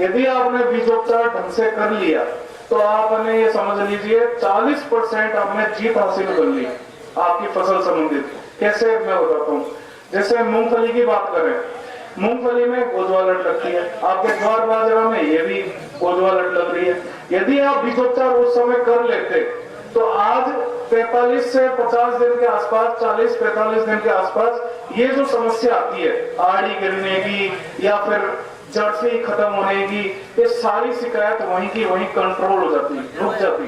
यदि आपने बीजोपचार ढंग से कर लिया तो आपने ये समझ लीजिए 40% आपने जीत हासिल कर ली आपकी फसल संबंधित। कैसे, मैं बताता हूँ। जैसे मूंगफली की बात करें, मूंगफली में गोजवा लट लगती है, आपके ज्वार बाजरा में ये भी गोजवा लट लग रही है। यदि आप बीजोपचार उस समय कर लेते तो आज 45 से 50 दिन के आसपास, 40-45 दिन के आसपास ये जो समस्या आती है आड़ी गिरने की या फिर जड़ से ही खत्म होने की, ये सारी शिकायत वहीं की वहीं कंट्रोल हो जाती, रुक जाती।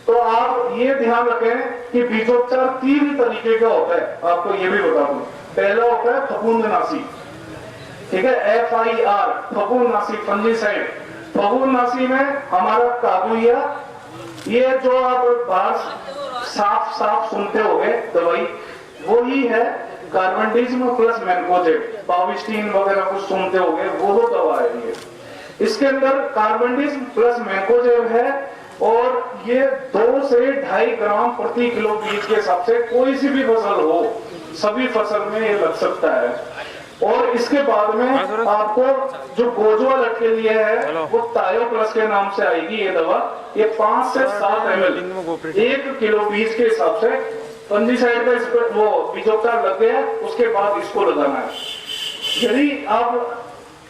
तो आप ये ध्यान रखें कि बीजोपचार 3 तरीके का होता है। आपको ये भी बता दूं, पहला होता है फफूंदनाशी, ठीक है, FIR, फफूंदनाशी, फंजीसाइड। फफूंदनाशी में हमारा काबुलिया, ये जो आप बाहर साफ सुनते होंगे दवाई, वो ही है कार्बेंडिज्म प्लस मैनकोजेब, पाविस्टीन वगैरह कुछ सुनते होंगे, वो दवा है ये। इसके अंदर कार्बेंडिज्म प्लस मैनकोजेब है और ये 2 से 2.5 ग्राम प्रति किलो बीज के हिसाब से कोई सी भी फसल हो, सभी फसल में ये लग सकता है। और इसके बाद में आपको जो गोजवा लट के लिए है वो तायो प्लस के नाम से आएगी ये दवा। ये 5 से 7 ml 1 किलो बीज के हिसाब से फंजीसाइड का इस पर वो बीजोपचार लग गया, उसके बाद इसको लगाना है। यदि आप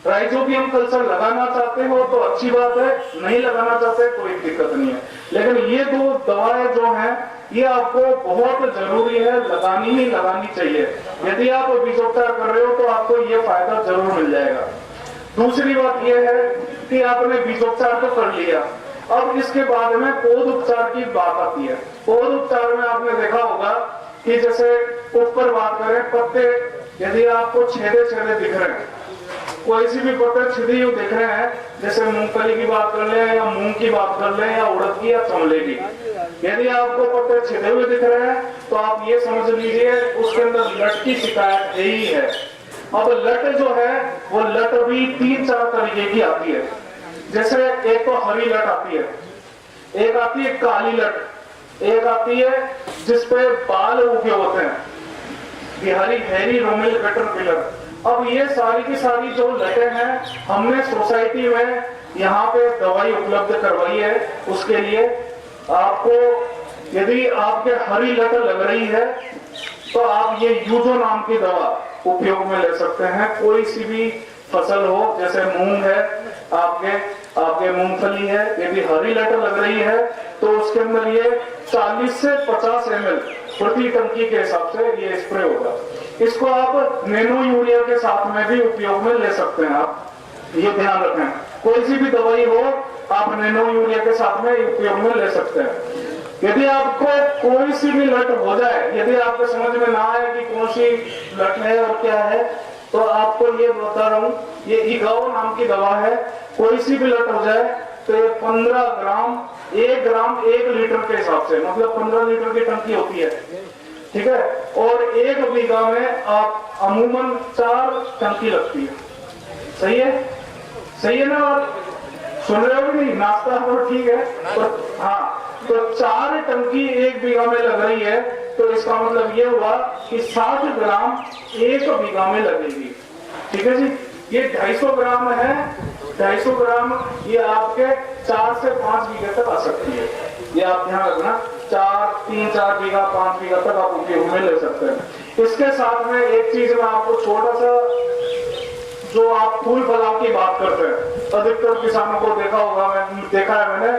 राइजोबियम कल्चर लगाना चाहते हो तो अच्छी बात है, नहीं लगाना चाहते कोई दिक्कत नहीं है। लेकिन ये 2 दवाएं जो हैं ये आपको बहुत जरूरी है, लगानी ही लगानी चाहिए। यदि आप बीजोपचार कर रहे हो तो आपको ये फायदा जरूर मिल जाएगा। दूसरी बात ये है कि आपने बीजोपचार तो कर लिया, अब इसके बाद में पौध उपचार की बात आती है। पौध उपचार में आपने देखा होगा कि जैसे ऊपर बात करें, पत्ते यदि आपको छेदे दिख रहे हैं, कोई सी भी पत्ते छिदी हुई दिख रहे हैं, जैसे मूंगफली की बात कर ले या मूंग की बात कर ले या उड़द की या चमले की, यदि आपको पत्ते छिदे हुए दिख रहे हैं तो आप ये समझ लीजिए उसके अंदर लट की शिकायत यही है। अब लट जो है वो लट भी 3-4 तरीके की आती है। जैसे एक तो हरी लट आती है, एक आती है काली लट, एक आती है जिसपे बाल उगे होते हैं, बिहारी हैरी रोमिल कैटरपिलर। अब ये सारी की सारी जो लटें हैं हमने सोसाइटी में यहाँ पे दवाई उपलब्ध करवाई है। उसके लिए आपको यदि आपके हरी लट लग रही है तो आप ये यूजो नाम की दवा उपयोग में ले सकते हैं। कोई सी भी फसल हो, जैसे मूंग है, आपके मूंगफली है, यदि हरी लट लग रही है तो उसके अंदर ये 40 से 50 ml प्रति टंकी के हिसाब से ये स्प्रे होगा। इसको आप नैनो यूरिया के साथ में भी उपयोग में ले सकते हैं। आप ये ध्यान रखें, कोई सी भी दवाई हो आप नैनो यूरिया के साथ में उपयोग में ले सकते हैं। यदि आपको कोई सी भी लट हो जाए, यदि आपको समझ में ना आए कि कौन सी लट है और क्या है, तो आपको ये बता रहा हूँ, ये इगाओ नाम की दवा है। कोई सी भी लट हो जाए तो ये 15 ग्राम 1 ग्राम 1 लीटर के हिसाब से, मतलब 15 लीटर की टंकी होती है, ठीक है। और 1 बीघा में आप अमूमन 4 टंकी लगती है। सही है, सही है ना? आप सुन रहे हो कि नहीं? नाश्ता तो ठीक है, तो हाँ, तो 4 टंकी 1 बीघा में लग रही है, तो इसका मतलब ये हुआ कि 60 ग्राम 1 बीघा में लगेगी। ठीक है जी, ये 250 ग्राम है। 250 ग्राम ये आपके 4 से 5 बीघे तक आ सकती है। ये आप ध्यान रखना, 3-4 बीघा 5 बीघा तक आप उपयोग में ले सकते हैं। इसके साथ में एक चीज मैं आपको छोटा सा, जो आप फूल फलाव की बात करते हैं, अधिकतर किसानों को देखा होगा, देखा है मैंने,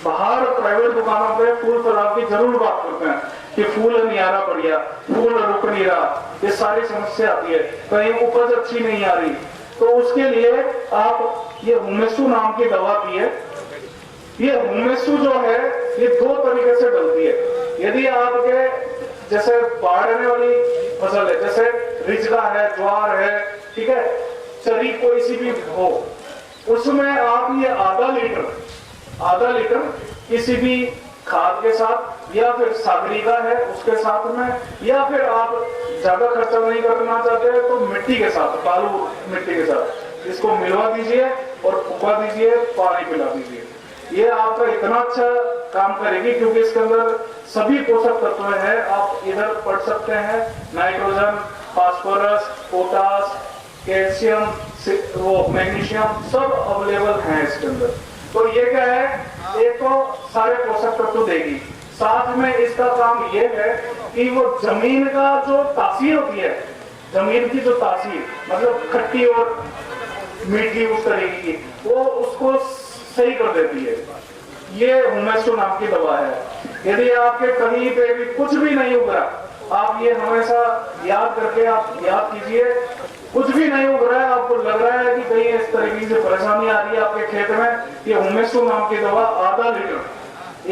बाहर प्राइवेट दुकानों पे फूल फलाव की जरूर बात करते हैं कि फूल नहीं आ रहा बढ़िया, फूल रुक नहीं रहा, ये सारी समस्या आती है, कहीं उपज अच्छी नहीं आ रही। तो उसके लिए आप ये हुमेसू नाम की दवा की है। ये हुमेसू जो है ये 2 तरीके से डलती है। यदि आपके जैसे बाढ़ आने वाली फसल है, जैसे रिजगा है, ज्वार है, ठीक है, चरी कोई सी भी हो, उसमें आप ये आधा लीटर किसी भी खाद के साथ, या फिर सागरिका है उसके साथ में, या फिर आप ज्यादा खर्चा नहीं करना चाहते हैं तो मिट्टी के साथ, बालू मिट्टी के साथ इसको मिलवा दीजिए और फुका दीजिए, पानी पिला दीजिए। ये आपका इतना अच्छा काम करेगी, क्योंकि इसके अंदर सभी पोषक तत्व है। आप इधर पढ़ सकते हैं, नाइट्रोजन, फास्फोरस, पोटास, कैल्शियम, वो मैग्नीशियम, सब अवेलेबल है इसके अंदर। तो ये क्या है, एक तो सारे पोषक तत्व देगी, साथ में इसका काम ये है कि वो जमीन का जो तासीर होती है, जमीन की जो तासीर मतलब खट्टी और मीठी उस तरीके की, वो उसको सही कर देती है। ये हुमेसू नाम की दवा है। यदि आपके कहीं पे भी कुछ भी नहीं उग रहा, आप ये हमेशा याद करके आप याद कीजिए, कुछ भी नहीं उग रहा है, आपको लग रहा है कि कहीं इस तरीके से परेशानी आ रही है आपके खेत में, ये हुमेसू नाम की दवा आधा लीटर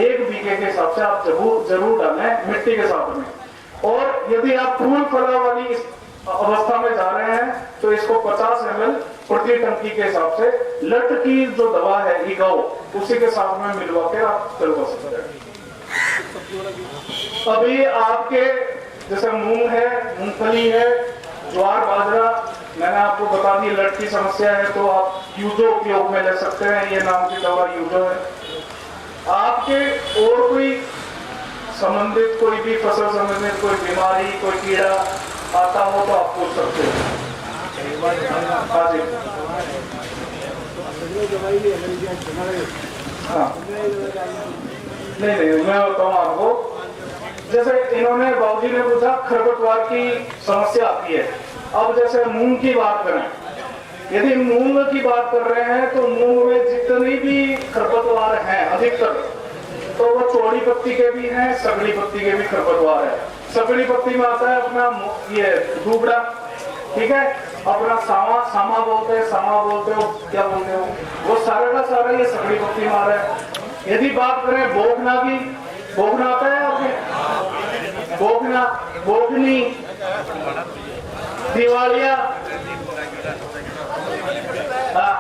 1 बीघे के हिसाब से आप जरूर डालें मिट्टी के साथ में। और यदि आप फूल फला वाली इस अवस्था में जा रहे हैं तो इसको 50 ml प्रति टंकी के हिसाब से लट की जो दवा है ईगाओ, उसी के साथ में मिलवा के आप करवा सकते हैं। अभी आपके जैसे मूंग है, मूंगफली है, ज्वार, बाजरा, मैंने आपको बता दी लट की समस्या है तो आप यूजो उपयोग में ले सकते हैं। ये नाम की दवा यूजो है। आपके और कोई संबंधित कोई भी फसल संबंधित कोई बीमारी, कोई कीड़ा आता हो तो आप पूछ सकते हैं। हाँ जी, हाँ, नहीं मैं बताऊँ आपको, जैसे इन्होंने बाबूजी ने पूछा खरपतवार की समस्या आती है। अब जैसे मूंग की बात करें, यदि मूंग की बात कर रहे हैं तो मूंग में जितनी भी खरपतवार हैं अधिकतर, तो वो चौड़ी पत्ती के भी हैं, सगड़ी पत्ती के भी खरपतवार है। सगड़ी पत्ती में आता है अपना ये दूबड़ा, ठीक है, अपना सामा बोलते हो, क्या बोलते हो, वो सारा का सारा ये सगड़ी पत्ती में आ रहा है। यदि बात करें बोगना की, बोगना आता है आपके, बोगना, बोगनी, दिवालिया, हाँ,